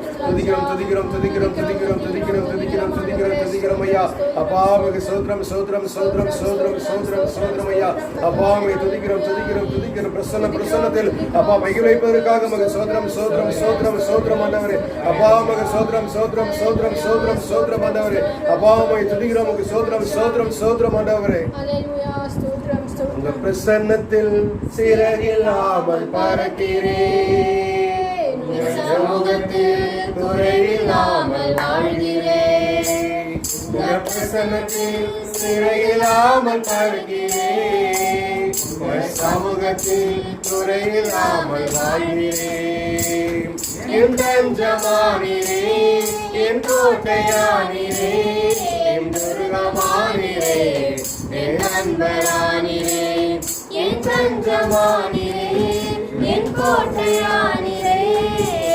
துதிக்கிறோம் துதிக்கிறோம் துதிக்கிறோம் துதிக்கிறோம் துதிக்கிறோம் துதிக்கிறோம் துதிக்கிறோம் துதிக்கிறோம் ஐயா அப்பா மை சோதரம் சோதரம் சோதரம் சோதரம் சோதரம் சோதரம் ஐயா அப்பா மை துதிக்கிறோம் துதிக்கிறோம் துதிக்கிறோம் பிரசன்னத்தில் அப்பா மகிழ வைப்பதற்காக மை சோதரம் சோதரம் சோதரம் சோதரம் ஆண்டவரே அப்பா மை சோதரம் சோதரம் சோதரம் சோதரம் சோதரம் ஆண்டவரே அப்பா மை துதிக்கிறோம் மை சோதரம் சோதரம் சோதரம் ஆண்டவரே ஹalleluya ஸ்தோத்திரம் ஸ்தோத்திரம் உங்க பிரசன்னத்தில் சிறகில்லாமல் பறக்கிறேன் உங்க சமூகத்தில் குறையில்லாமல் வாழ்கிறேன் உங்க பிரசன்னத்தில் சிறகில்லாமல் பறக்கிறேன் உங்க சமூகத்தில் குறையில்லாமல் வாழ்கிறேன் என் தஞ்சமானிரே என் கோட்டையானிரே என் துர்கமானிரே என் அன்பரானிரே என் தஞ்சமானிரே என் கோட்டையானிரே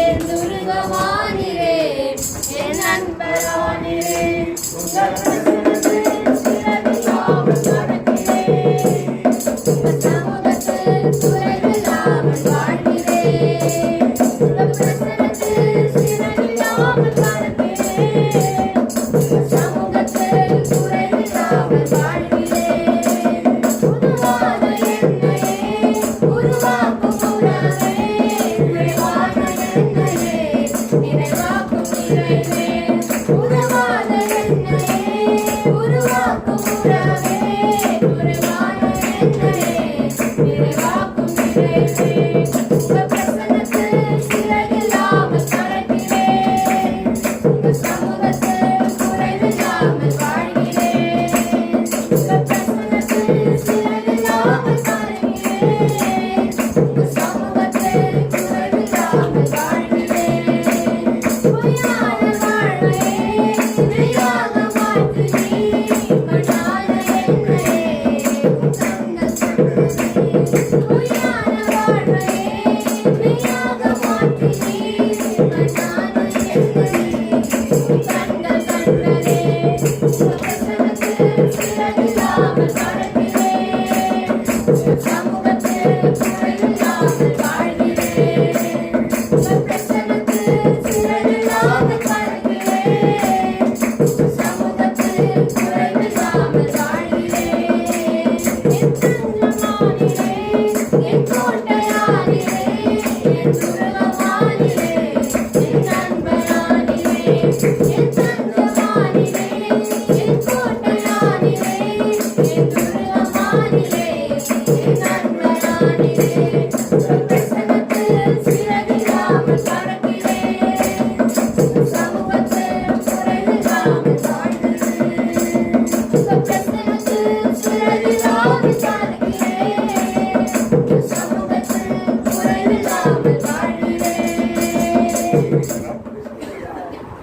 என் துர்கமானிரே என் அன்பரானிரே உங்கள் பிரசன்னத்தில் சிறகில்லாமல் பறக்கிறேன் உங்கள் சமூகத்தில் குறைவில்லாமல் வாழ்கிறேன் உங்கள் பிரசன்னத்தில் சிறகில்லாமல் பறக்கிறேன் உங்கள் சமூகத்தில் குறைவில்லாமல் வாழ்கிறேன் உருவான என்னையே உருவாக்கும் உறவே நிறைவான என்னையே நிறைவாக்கும்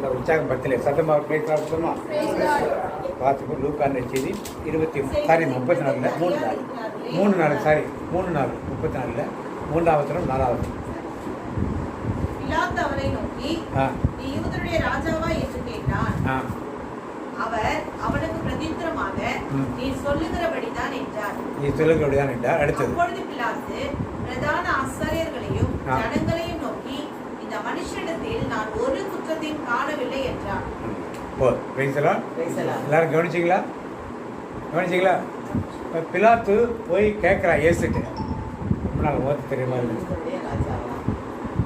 இந்த உற்சாகம் பத்தில் சத்தமாக பேசுமா பார்த்துக்கோ. லூக்கா செய்தி 34 3 நாள் 34 3வது 4வது. பிலாத்து அவரை நோக்கி, நீ யூதருடைய ராஜாவா என்று கேட்டான். அவர் அவனுக்கு பிரதித்திரமாக, நீ சொல்லுகிறபடிதான் என்றார். அடுத்தது, அப்பொழுது பிலாத்து பிரதான ஆசாரியர்களையும் ஜனங்களையும் நோக்கி, இந்த மனுஷனிடத்தில் நான் ஒரு குற்றத்தையும் காணவில்லை என்றார். எல்லாரும் கவனிச்சிங்களா? பிலாத்து போய் கேட்கிறா இயேசுட்டு, நாங்கள் ஓத்து தெரியுமா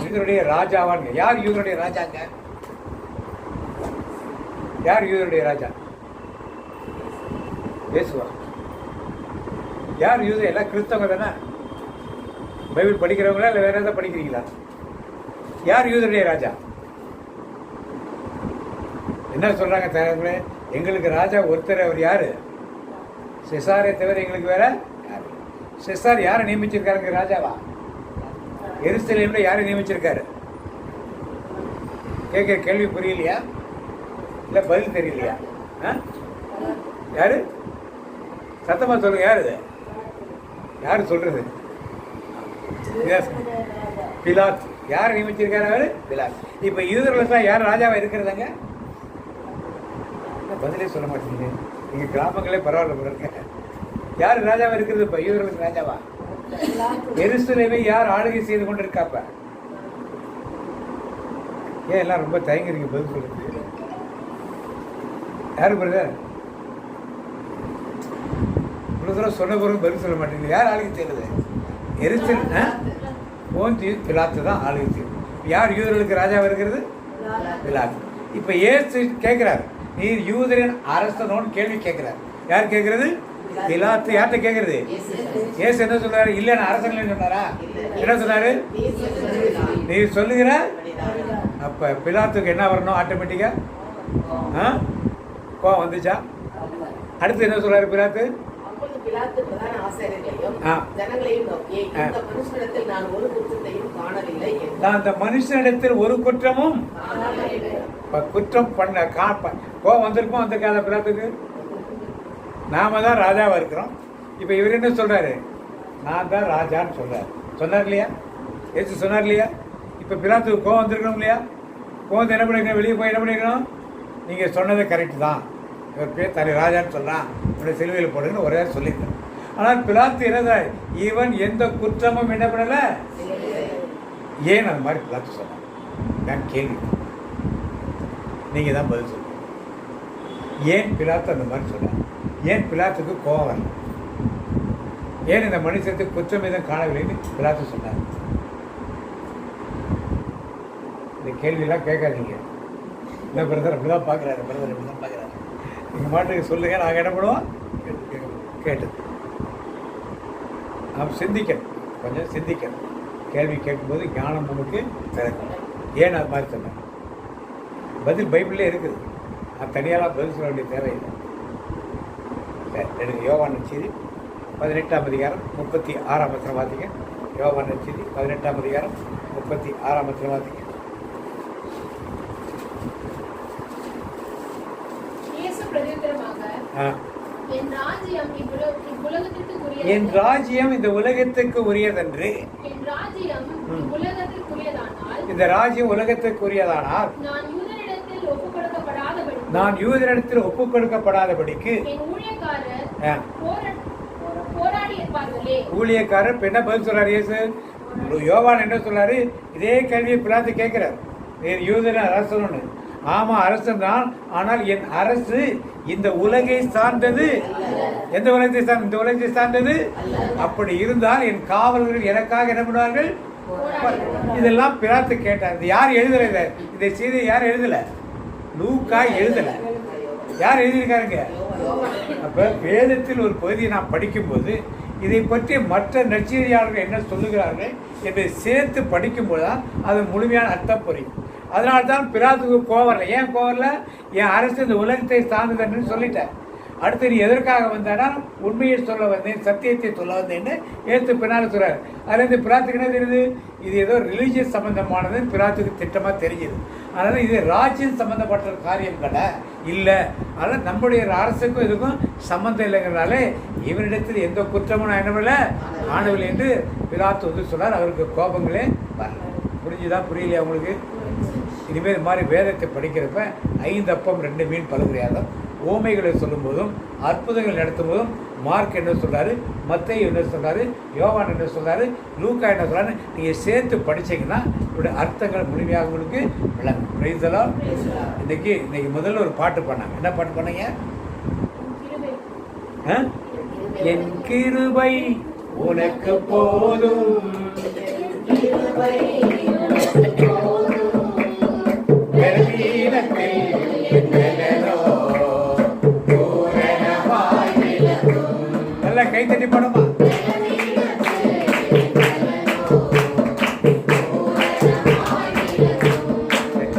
யூதருடைய ராஜாவான்னு. யார் யூதருடைய ராஜாங்க? யார் யூதருடைய ராஜா? இயேசுவா? யார் யூத? எல்லாம் கிறிஸ்தவங்க தானே? பைபிள் படிக்கிறவங்களா இல்லை வேற ஏதாவது படிக்கிறீங்களா? யார் யூதருடைய ராஜா? என்ன சொல்றாங்க தலைவர்களே? எங்களுக்கு ராஜா ஒருத்தர். அவர் யாரு? செசாரை தவிர எங்களுக்கு வேற யாரு? செசார் யாரை நியமிச்சிருக்காருங்க ராஜாவா? எருசலேம்ல யாரை நியமிச்சிருக்காரு? கேட்கிற கேள்வி புரியலையா? இல்ல பதில் தெரியலையா? யாரு? சத்தமா சொல்லுங்க. யாரு இது? யாரு சொல்றது? பிலாத். யாரை நியமிச்சிருக்காரு அவரு? பிலாத். இப்ப யூதர்களுக்கு யார் ராஜாவா இருக்கிறதாங்க? பதிலே சொல்ல மாட்டீங்க. நீங்க கிராமங்களே பரவாயில்ல இருக்க. யார் ராஜாவா இருக்கிறது? இப்ப யூதர்களுக்கு ராஜாவா? எருசலேமை யார் ஆளுகை செய்து கொண்டிருக்காப்ப? ஏன் எல்லாம் ரொம்ப தயங்குறீங்க பதில் சொல்றது? யாரு பிரதர்? இவ்வளவு தூரம் சொன்ன பிறகு பதில் சொல்ல மாட்டீங்க. யார் ஆளுகை செய்யறது? போந்தி பிலாத்து தான் ஆளுகை செய்யும். யார் யூதர்களுக்கு ராஜாவா இருக்கிறது? பிலாத்து. இப்ப ஏசு கேட்கிறார், நீர் யூதரின் அரசனோன்னு கேள்வி கேட்கிறார். யார் கேட்கறது? பிலாத்து. யார்கிட்ட கேட்கறது? ஏசு என்ன சொல்றாரு? இல்ல நான் அரசன் சொன்னாரா? என்ன சொன்னாரு? நீ சொல்லுகிற. அப்ப பிலாத்துக்கு என்ன வரணும்? ஆட்டோமேட்டிக்கா கோவம் வந்துச்சா? அடுத்து என்ன சொல்றாரு பிலாத்து? நான் அந்த மனுஷனிடத்தில் ஒரு குற்றமும் குற்றம் பண்ண கோவம் வந்திருப்போம். வந்திருக்காத பிலாத்துக்கு? நாம தான் ராஜாவா இருக்கிறோம். இப்ப இவர் என்ன சொல்றாரு? நான் தான் ராஜான்னு சொல்றாரு. சொன்னார் இல்லையா? ஏசு சொன்னார் இல்லையா? இப்ப பிலாத்துக்கு கோவம் வந்திருக்கணும் இல்லையா? கோவம் என்ன பண்ணிருக்கணும்? வெளியே போய் என்ன பண்ணிருக்கணும்? நீங்க சொன்னது கரெக்ட் தான், இவர் பேர் தனி ராஜான்னு சொல்றான், இவனை சிலுவையில் போடுங்கன்னு ஒரே சொல்லியிருக்கேன். ஆனால் பிலாத்து என்ன, இவன் எந்த குற்றமும் என்ன பண்ணல. ஏன் அந்த மாதிரி பிலாத்து சொன்னான்? நான் கேள்வி, நீங்க தான் பதில் சொல்லுங்க. ஏன் பிலாத்து அந்த மாதிரி சொன்னான்? ஏன் பிலாத்துக்கு கோபம் வரல? ஏன் இந்த மனுஷத்துக்கு குற்றம் எதுவும் காணவில்லைன்னு பிலாத்து சொன்னார்? இந்த கேள்வியெல்லாம் கேட்காதீங்க. என்ன பிரதர் அப்படிதான் பார்க்குறாரு, பிரதர் இப்படிதான் பார்க்குறாரு, நீங்கள் மாட்டுக்கு சொல்லுங்க, நாங்கள் என்ன பண்ணுவோம்? கேட்டு நாம் சிந்திக்கணும், கொஞ்சம் சிந்திக்கணும். கேள்வி கேட்கும்போது ஞானம் நமக்கு பிறக்கும். ஏன் அது மாதிரி சொன்னேன்? பதில் பைபிள்லேயே இருக்குது, நான் தனியாலாம் பதில் சொல்ல வேண்டிய தேவையில்லை. எனக்கு யோவான் செய்தி 18ஆம் அதிகாரம் 36ஆம் வசனம் வாசிங்க. யோவான் செய்தி 18ஆம் அதிகாரம் 36ஆம் வசனம் வாசிங்க. என் ராஜ்யம் இந்த உலகத்துக்கு உரியதன்று. இந்த ராஜ்யம் உலகத்துக்குரியதானால் நான் யூதரிடத்தில் ஒப்புக் கொடுக்கப்படாதபடிக்கு ஊழியக்காரர் என்ன பதில் சொல்றாரு? இயேசு யோவான் என்ன சொல்றாரு? இதே கேள்வியை பிலாத்து கேட்கிறார், யூதர் அரசன். ஆமா அரசன் தான், ஆனால் என் அரசு இந்த உலகை சார்ந்தது. எந்த உலகத்தை சார்ந்த? இந்த உலகத்தை சார்ந்தது. அப்படி இருந்தால் என் காவலர்கள் எனக்காக என்ன பண்ணுவார்கள்? இதெல்லாம் பிலாத்து கேட்டார். இது யார் எழுதல? இதை செய்தி யார் எழுதல? லூக்கா எழுதல. யார் எழுதியிருக்காருங்க? அப்ப வேதத்தில் ஒரு பகுதியை நாம் படிக்கும்போது இதை பற்றி மற்ற நற்செய்தியாளர்கள் என்ன சொல்லுகிறார்கள் என்பதை சேர்த்து படிக்கும்போது தான் அது முழுமையான அர்த்தம் புரியும். அதனால்தான் பிலாத்துக்கு கோவம் வரல. ஏன் கோவம் வரல? என் அரசு இந்த உலகத்தை சார்ந்ததுன்னு சொல்லிட்டேன். அடுத்து நீ எதற்காக வந்தானா உண்மையை சொல்ல வந்தேன், சத்தியத்தை சொல்ல வந்தேன்னு ஏற்று பின்னால் சொல்கிறார். அதுலேருந்து பிராத்துக்கு என்ன தெரியுது? இது ஏதோ ரிலீஜியஸ் சம்மந்தமானது பிராத்துக்கு திட்டமாக தெரிஞ்சுது. அதனால் இது ராஜ்யம் சம்மந்தப்பட்ட காரியங்களை இல்லை. அதனால் நம்முடைய அரசுக்கும் இதுக்கும் சம்மந்தம் இல்லைங்கிறனால இவரிடத்தில் எந்த குற்றமும் நான் என்னவில்லை காணவில்லை என்று பிலாத்து வந்து சொன்னார். அவருக்கு கோபங்களே வரல. புரிஞ்சுதா? புரியலையா உங்களுக்கு? இனிமேல் இது மாதிரி வேதத்தை படிக்கிறப்ப 5 அப்பம் 2 மீன் பலகுறையாதம் ஓமைகளை சொல்லும்போதும் அற்புதங்கள் நடத்தும் போதும் மார்க் என்ன சொல்கிறாரு, மத்தேயு என்ன சொல்கிறாரு, யோவான் என்ன சொல்கிறாரு, லூக்கா என்ன சொல்கிறாரு, நீங்கள் சேர்த்து படித்தீங்கன்னா இதோட அர்த்தங்கள் முழுமையாக உங்களுக்கு விளங்கும். பிரைஸ்லாம். இன்னைக்கு முதல்ல ஒரு பாட்டு பண்ணாங்க. என்ன பாட்டு பண்ணீங்க? என் கிருபை உனக்கு போதும், நல்லா கை தட்டி படமா.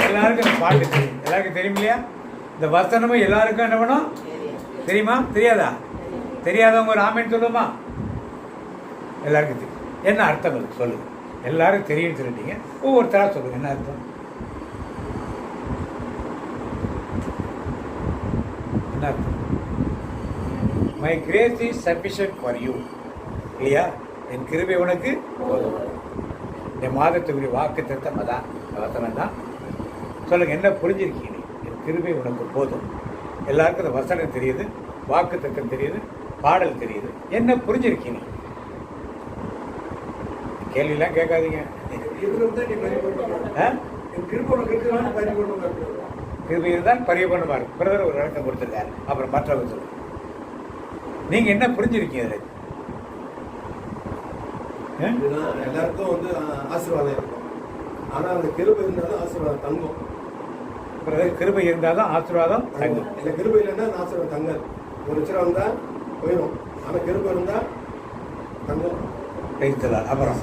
எல்லாருக்கும் பாட்டு தெரியும், எல்லாருக்கும் தெரியும் இல்லையா? இந்த வசனமும் எல்லாருக்கும் என்ன பண்ணும் தெரியுமா? தெரியாதா? தெரியாதவங்க ஒரு ஆமேன்னு சொல்லுமா? எல்லாருக்கும் தெரியும். என்ன அர்த்தம் சொல்லுங்க. எல்லாரும் தெரியும் சொல்லிட்டீங்க, ஒவ்வொருத்தராக சொல்லுங்க என்ன அர்த்தம். என்ன அர்த்தம்? My grace is sufficient for you. இல்லையா? என் கிருபை உனக்கு போதும். இந்த மாதத்துக்குரிய வாக்கு தத்தம் அதான் வசனம் தான். சொல்லுங்க, என்ன புரிஞ்சிருக்கீங்க? என் கிருபை உனக்கு போதும். எல்லாருக்கும் இந்த வசனம் தெரியுது, வாக்கு தத்தம் தெரியுது, பாடல் தெரியுது. என்ன புரிஞ்சிருக்கீங்க? கேள்வியெல்லாம் கேட்காதீங்க. கிருபை இருந்தால் பரிபூர்ணமாக இருக்கும். பிரதர் ஒரு விளக்கம் கொடுத்துருக்காரு. அப்புறம் மற்றவங்க சொல்லுங்க. நீங்க என்ன புரிஞ்சிருக்கீங்க? எல்லாருக்கும் வந்து ஆசீர்வாதம் இருக்கும். ஆனா அந்த கிருபை இருந்தாலும் ஆசீர்வாதம் தங்கும். கிருபை இருந்தாலும் ஆசீர்வாதம் தங்கும். இல்லை, கிருபை இல்லைன்னா ஆசீர்வாதம் தங்காது. ஒரு லட்சம் வந்தா போயிடும். ஆனா கிருபை இருந்தா தங்கும். அப்புறம்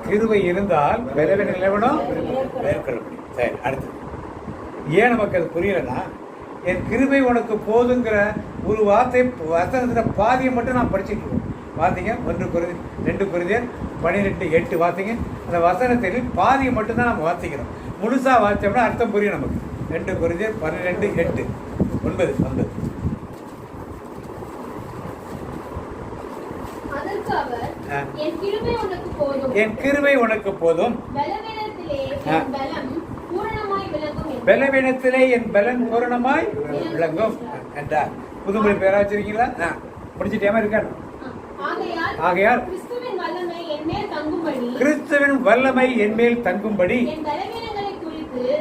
கிருபை இருந்தால் பலவீனங்களை விட மேற்கொள்ள முடியும். சரி, அடுத்து ஏன் நமக்கு அது புரியலன்னா, என் கிருபை உனக்கு போதுங்கிற ஒரு வார்த்தை வசனத்தில் பாதியை மட்டும் நான் படிச்சுட்டு இருக்கோம். பார்த்தீங்க 1 Corinthians 2 Corinthians 12:8 பார்த்தீங்க. அந்த வசனத்தில் பாதியை மட்டும்தான் நம்ம வாசிக்கிறோம். முழுசாக வாசித்தோம்னா அர்த்தம் புரியும் நமக்கு. 2 Corinthians 12:8 9. என் கிருபை உனக்கு போதும், பலவீனத்திலே என் பலன் பூரணமாய் விளங்கும் என்றார். புதுமொழி பேரா வச்சிருக்கீங்களா? முடிச்சுட்டேமா இருக்காரு. ஆகையால் கிறிஸ்துவின் வல்லமை என் மேல் தங்கும்படி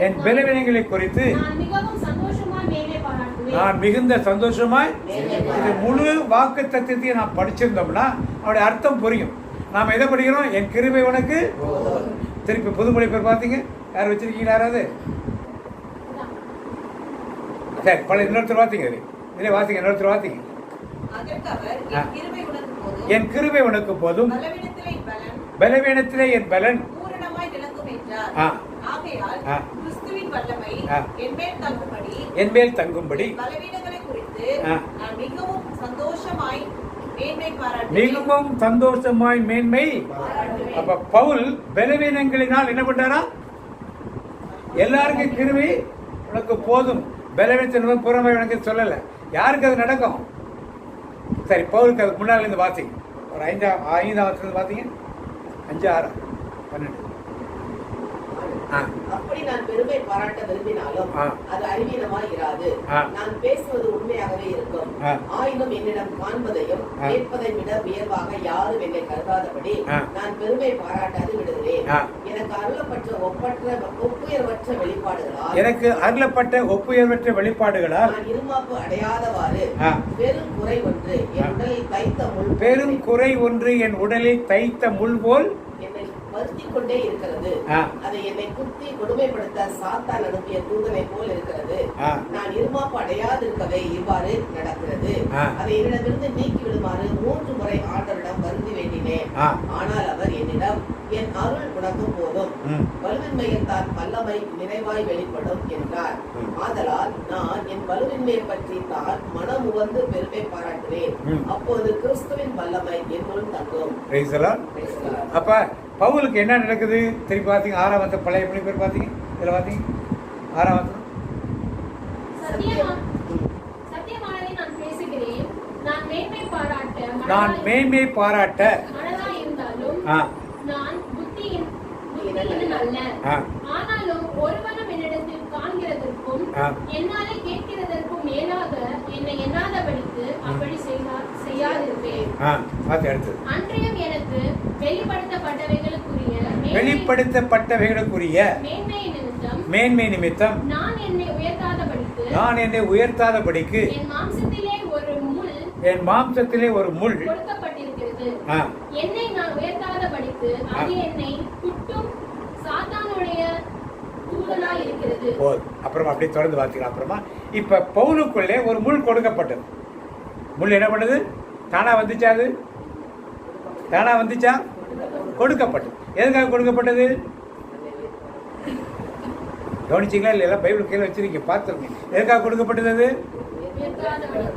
என் பலவீனங்களை குறித்து நான் மிகுந்த சந்தோஷமாய். இது முழு வாக்கு தத்துவத்தை நான் படிச்சிருந்தோம்னா அவருடைய அர்த்தம் புரியும். நாம் எதை படிக்கிறோம்? என் கிருபை உனக்கு. திருப்பி புதுமொழி பேர் பார்த்தீங்க, யார் வச்சிருக்கீங்களா? யாராவது? சரி, பல இன்னொருத்தர் வாசிங்க. இதே வாசிங்க, இன்னொருத்தர் வாசிங்க. என் கிருபை உனக்கு போதும், பலவீனத்திலே என் பலன் என் மேல் தங்கும்படி மிகவும் சந்தோஷமாய் மேன்மை. அப்ப பவுல் பலவீனங்களினால் என்ன பண்றாரா? எல்லாருக்கும் கிருபை உனக்கு போதும், பலவீனத்தின் பூரணமாய் உனக்கு சொல்லல. யாருக்கு அது நடக்கும்? சரி, பவுலுக்கு அதுக்கு முன்னால இருந்து வாசிங்க. ஒரு 5ஆம் வாசிங்க. 5, 6, 12. அப்படி நான் பெருமை பாராட்ட விரும்பினாலும் அது அறிவீனமாய் இராது. நான் பேசுவது உண்மையாகவே இருக்கும். ஆயினும் என்னிடம் காண்பதையும் கேட்பதை விட உயர்வாக யாரும் என்னை கருதாதபடி நான் பெருமை பாராட்டாது விடுகிறேன். எனக்கு அருளப்பட்ட ஒப்புயர்வற்ற வெளிப்பாடுகளால் நான் இருமாப்பு அடையாதவாறு பெரும் குறை ஒன்று என் உடலில் தைத்த முள் போல் என்னை வருத்திக் கொண்டே இருக்கிறது. அதை என்னை குத்தி கொடுமைப்படுத்த சாத்தான் அனுப்பிய தூதனை போல் இருக்கிறது. நான் இருமாப்பு அடையாதிருக்கவே இவ்வாறு நடக்கிறது. அதை என்னிடமிருந்து நீக்கி விடுமாறு 3 முறை ஆண்டவரிடம் வருந்தி வேண்டினேன். ஆனால் அவர் என்னிடம், என் அருள் உனக்கு போதும், வலுவின்மையில் தான் வல்லமை நிறைவாய் வெளிப்படும் என்றார். ஆதலால் நான் என் வலுவின்மையை பற்றி தான் மனம் உவந்து பெருமை பாராட்டுவேன். அப்போது கிறிஸ்துவின் வல்லமை என்னுள் தங்கும். அப்ப பவுலுக்கு என்ன நடக்குது திருப்பி பார்த்தீங்க? 6ஆம் வசனம் பழைய பேர் பார்த்தீங்க, இதுல பார்த்தீங்க 6ஆம் வசனம். சத்தியமானதை நான் பேசுகிறேன், நான் மேன்மை பாராட்ட மனதாய் இருந்தாலும் நான் புத்தியின் அல்ல. ஆனாலும் ஒருவனும் என்னிடத்தில் காண்கிறதற்கும் என்னாலே கேட்கிறதற்கும் மேலாக என்னை எண்ணாதபடிக்கு அப்படி செய்யாதிருப்பேன். அன்றையும் எனக்கு வெளிப்படுத்தப்பட்டவைகளுக்குரிய மேன்மை நிமித்தம் நான் என்னை உயர்த்தாதபடிக்கு என் மாம்சத்திலே ஒரு முள் கொடுக்கப்பட்டிருக்கிறது. என்னை நான் உயர்த்தாதபடிக்கு அது என்னை குட்டும் சாத்தானுடைய தூதனாய் இருக்கிறது. அப்புறமா அப்படியே தொடர்ந்து வாசிக்கலாம். அப்புறமா இப்ப பவுலுக்குள்ளே ஒரு முள் கொடுக்கப்பட்டது. முள் என்ன பண்ணுது? தானா வந்துச்சா? அது தானா வந்துச்சா? கொடுக்கப்பட்டது. எதுக்காக கொடுக்கப்பட்டது? கவனிச்சிங்களா இல்லையா? பைபிள் கீழே வச்சிருக்கீங்க, பார்த்துருக்கீங்க. எதுக்காக கொடுக்கப்பட்டது? அது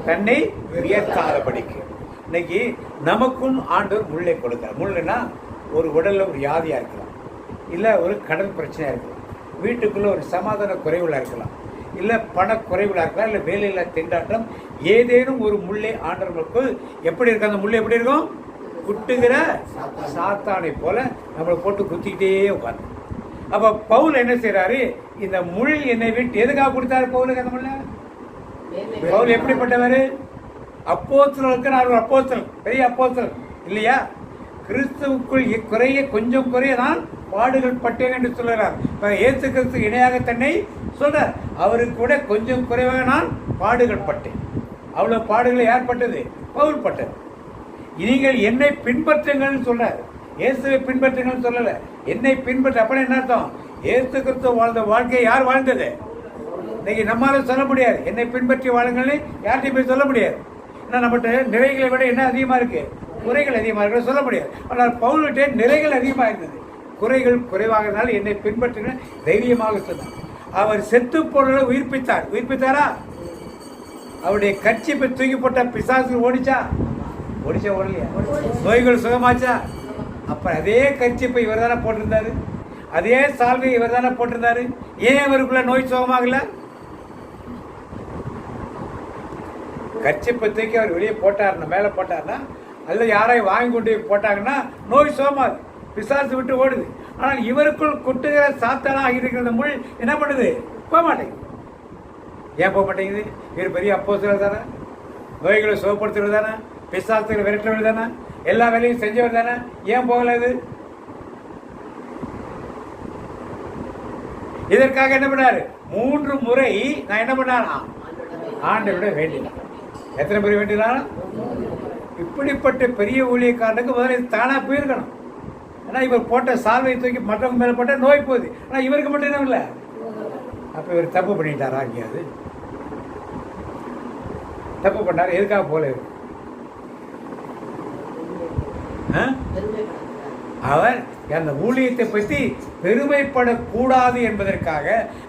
தன்னை உயர்த்தாதபடிக்கு. இன்னைக்கு நமக்கும் ஆண்டவர் முள்ளை கொடுக்கிறார். முள்ளுன்னா ஒரு உடல்ல ஒரு வியாதியா இருக்கலாம், இல்ல ஒரு கடன் பிரச்சனையா இருக்கலாம், வீட்டுக்குள்ள ஒரு சமாதான குறைவுல இருக்கலாம், இல்ல பண குறைவுல இருக்கலாம், இல்ல வேலையில திண்டாட்டம், ஏதேனும் ஒரு முள்ளை ஆண்டவர்களுக்கு எப்படி இருக்கு? அந்த முள்ளை எப்படி இருக்கும்? குட்டுகிற சாத்தானை போல நம்மளை போட்டு குத்திக்கிட்டே உட்காந்து. அப்ப பவுல் என்ன செய்யறாரு? இந்த முள் என்னை விட்டு எதுக்காக கொடுத்தாரு பவுலுக்கு? அந்த முள்ள பவுல் எப்படிப்பட்டவர்? அப்போஸ்தலருக்கு நான் ஒரு அப்போஸ்தலன், பெரிய அப்போஸ்தலன் இல்லையா? கிறிஸ்துவுக்குள் கொஞ்சம் குறைய நான் பாடுகள் பட்டேன் என்று சொல்கிறார். இயேசு கிறிஸ்து இணையாக தன்னை சொல்றார். அவருக்கு கூட கொஞ்சம் குறைவாக நான் பாடுகள் பட்டேன். அவ்வளவு பாடுகளை யார் பட்டது? பவுல் பட்டது. நீங்கள் என்னை பின்பற்றுங்கள் சொல்றார். இயேசுவை பின்பற்றுங்கள் சொல்லல, என்னை பின்பற்ற. அப்படி என்ன அர்த்தம்? இயேசு கிறிஸ்து வாழ்ந்த வாழ்க்கையை யார் வாழ்ந்தது? இன்னைக்கு நம்மளால சொல்ல முடியாது. என்னை பின்பற்றி வாழுங்கள்னு யார்கிட்டையும் போய் சொல்ல முடியாது. ஏன்னா நம்மகிட்ட நிறைகளை விட என்ன அதிகமா இருக்கு? குறைகள் அதிகமாக இருக்கு, சொல்ல முடியாது. ஆனால் பவுல்கிட்ட நிறைகள் அதிகமாக இருந்தது, குறைகள் குறைவாக. என்னை பின்பற்றுங்க தைரியமாக சொன்னார். அவர் செத்து போன உயிர்ப்பித்தார். உயிர்ப்பித்தாரா? அவருடைய கட்சிப்பை தூக்கி போட்ட பிசாசு ஓடிச்சா? ஓடலையா? நோய்கள் சுகமாச்சா? அப்ப அதே கட்சிப்பை இவர் தானே போட்டிருந்தாரு, அதே சால்வை இவர் தானே போட்டிருந்தாரு. ஏன் இவருக்குள்ள நோய் சுகமாகல? கட்சிப்பை தூக்கி அவர் வெளியே போட்டாருன்னா, மேலே போட்டாருன்னா, அல்ல யாரையும் வாங்கி கொண்டு போட்டாங்கன்னா நோய் சுகமாகுது, பிசாசு விட்டு ஓடுது. ஆனால் இவருக்குள் கொட்டுகிற சாத்தானாக இருக்கிற முள் என்ன பண்ணுது? போக மாட்டேங்குது. ஏன் போக மாட்டேங்குது? இவர் பெரிய அப்போஸ்தலர் தானே, நோய்களை சுகப்படுத்துறது தானே, பிசாசுகளை விரட்டுறது தானே, எல்லா வேலையும் செஞ்சவர் தானே. ஏன் போகல? இது இதற்காக என்ன பண்ணாரு? 3 முறை நான் என்ன பண்ணானா? ஆண்டவருடைய வேண்டினான். எத்தனை முறை வேண்டினான்? இப்படிப்பட்ட பெரிய ஊழியக்காரனுக்கு முதல்ல தானா போயிருக்கணும். ஏன்னா இவர் போட்ட சால்வை தூக்கி மற்றவங்க மேல போட்ட நோய் போகுது, ஆனா இவருக்கு மட்டும் என்ன இல்லை? அப்ப இவர் தப்பு பண்ணிட்டாரா? எங்கேயாவது தப்பு பண்ணாரு? எதுக்காக போல? அவர் அந்த ஊழியத்தை பற்றி பெருமைப்படக்கூடாது என்பதற்காக,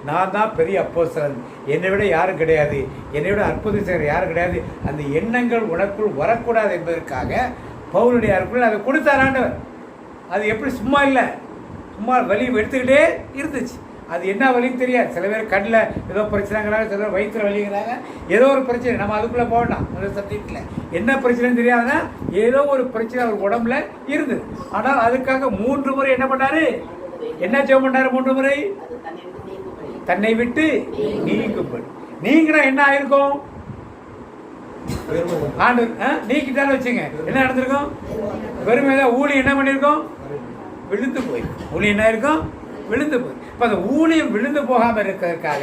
நான் தான் பெரிய அப்போஸ்தலன், என்னை விட யாரும் கிடையாது, என்னை விட அற்புதம் செய்கிற யாரும் கிடையாது, அந்த எண்ணங்கள் உனக்குள் வரக்கூடாது என்பதற்காக பவுலுடைய அருக்குள் அதை கொடுத்தார் ஆண்டவர். அது எப்படி? சும்மா இல்லை, சும்மா வலி எடுத்துக்கிட்டே இருந்துச்சு. அது என்ன வலின்னு தெரியாது. சில பேர் கண்ணில் ஏதோ பிரச்சனைங்கிறாங்க, சில பேர் வயிற்றுல வலிங்கிறாங்க, ஏதோ ஒரு பிரச்சனை. நம்ம அதுக்குள்ளே போகணும். அந்த சப்ஜெக்டில் என்ன பிரச்சனைன்னு தெரியாதுன்னா ஏதோ ஒரு பிரச்சனை அவர் உடம்புல இருந்தது. ஆனால் அதுக்காக 3 முறை என்ன பண்ணாரு? என்ன ஜெபம் பண்ணாரு? 3 முறை தன்னை விட்டு நீங்கும்படி. நீங்கினா என்ன ஆயிருக்கும்? ஆண்டு நீக்கிட்டாலும் வச்சுங்க, என்ன நடந்திருக்கும்? பெருமையாக ஊழியம் என்ன பண்ணியிருக்கோம்? விழுந்து போயிருக்கும். ஊழியம் என்ன இருக்கும்? விழுந்து போய். இப்போ அந்த ஊழியம் விழுந்து போகாமல் இருக்கிறதுக்காக,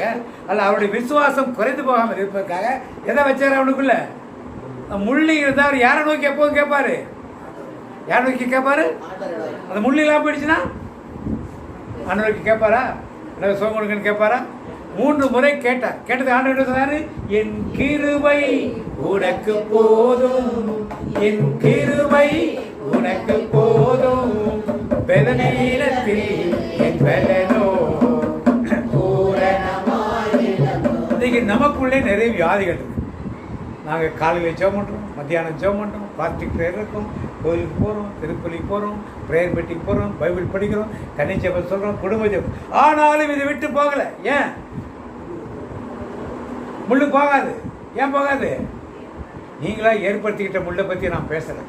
அல்ல அவருடைய விசுவாசம் குறைந்து போகாமல் இருப்பதற்காக எதை வச்சாரு அவனுக்குள்ள? முள்ளி இருந்தார். யாரை நோக்கி எப்போதும் கேட்பாரு? யாரை நோக்கி கேட்பாரு? அந்த முள்ளி இல்லாமல் போயிடுச்சுன்னா ஆண்டை நோக்கி கேட்பாரா? என்ன சோகம் கொடுங்கன்னு கேட்பாரா? 3 முறை கேட்டார். கேட்டது ஆண்டவர் சொன்னாரு, என் கிருபை உனக்கு போதும், என் கிருபை உனக்கு போதும், பெதனீலத்தில் என் பலனோ இன்னைக்கு நமக்குள்ளே நிறைய வியாதிகள் இருக்கு. நாங்கள் காலையில் ஜெபம் பண்ணுறோம், மத்தியானம் ஜெபம் பண்ணுறோம், பார்ட்டிக் ப்ரேயர் இருக்கோம், கோயிலுக்கு போகிறோம், திருப்பலிக்கு போகிறோம், ப்ரேயர் மீட்டிங் போகிறோம், பைபிள் படிக்கிறோம், தனி ஜெபம் சொல்கிறோம், குடும்ப ஜெபம். ஆனாலும் இதை விட்டு போகலை. ஏன் முள்ளு போகாது? ஏன் போகாது? நீங்களா ஏற்படுத்திக்கிட்ட முள்ளை பற்றி நான் பேசலை.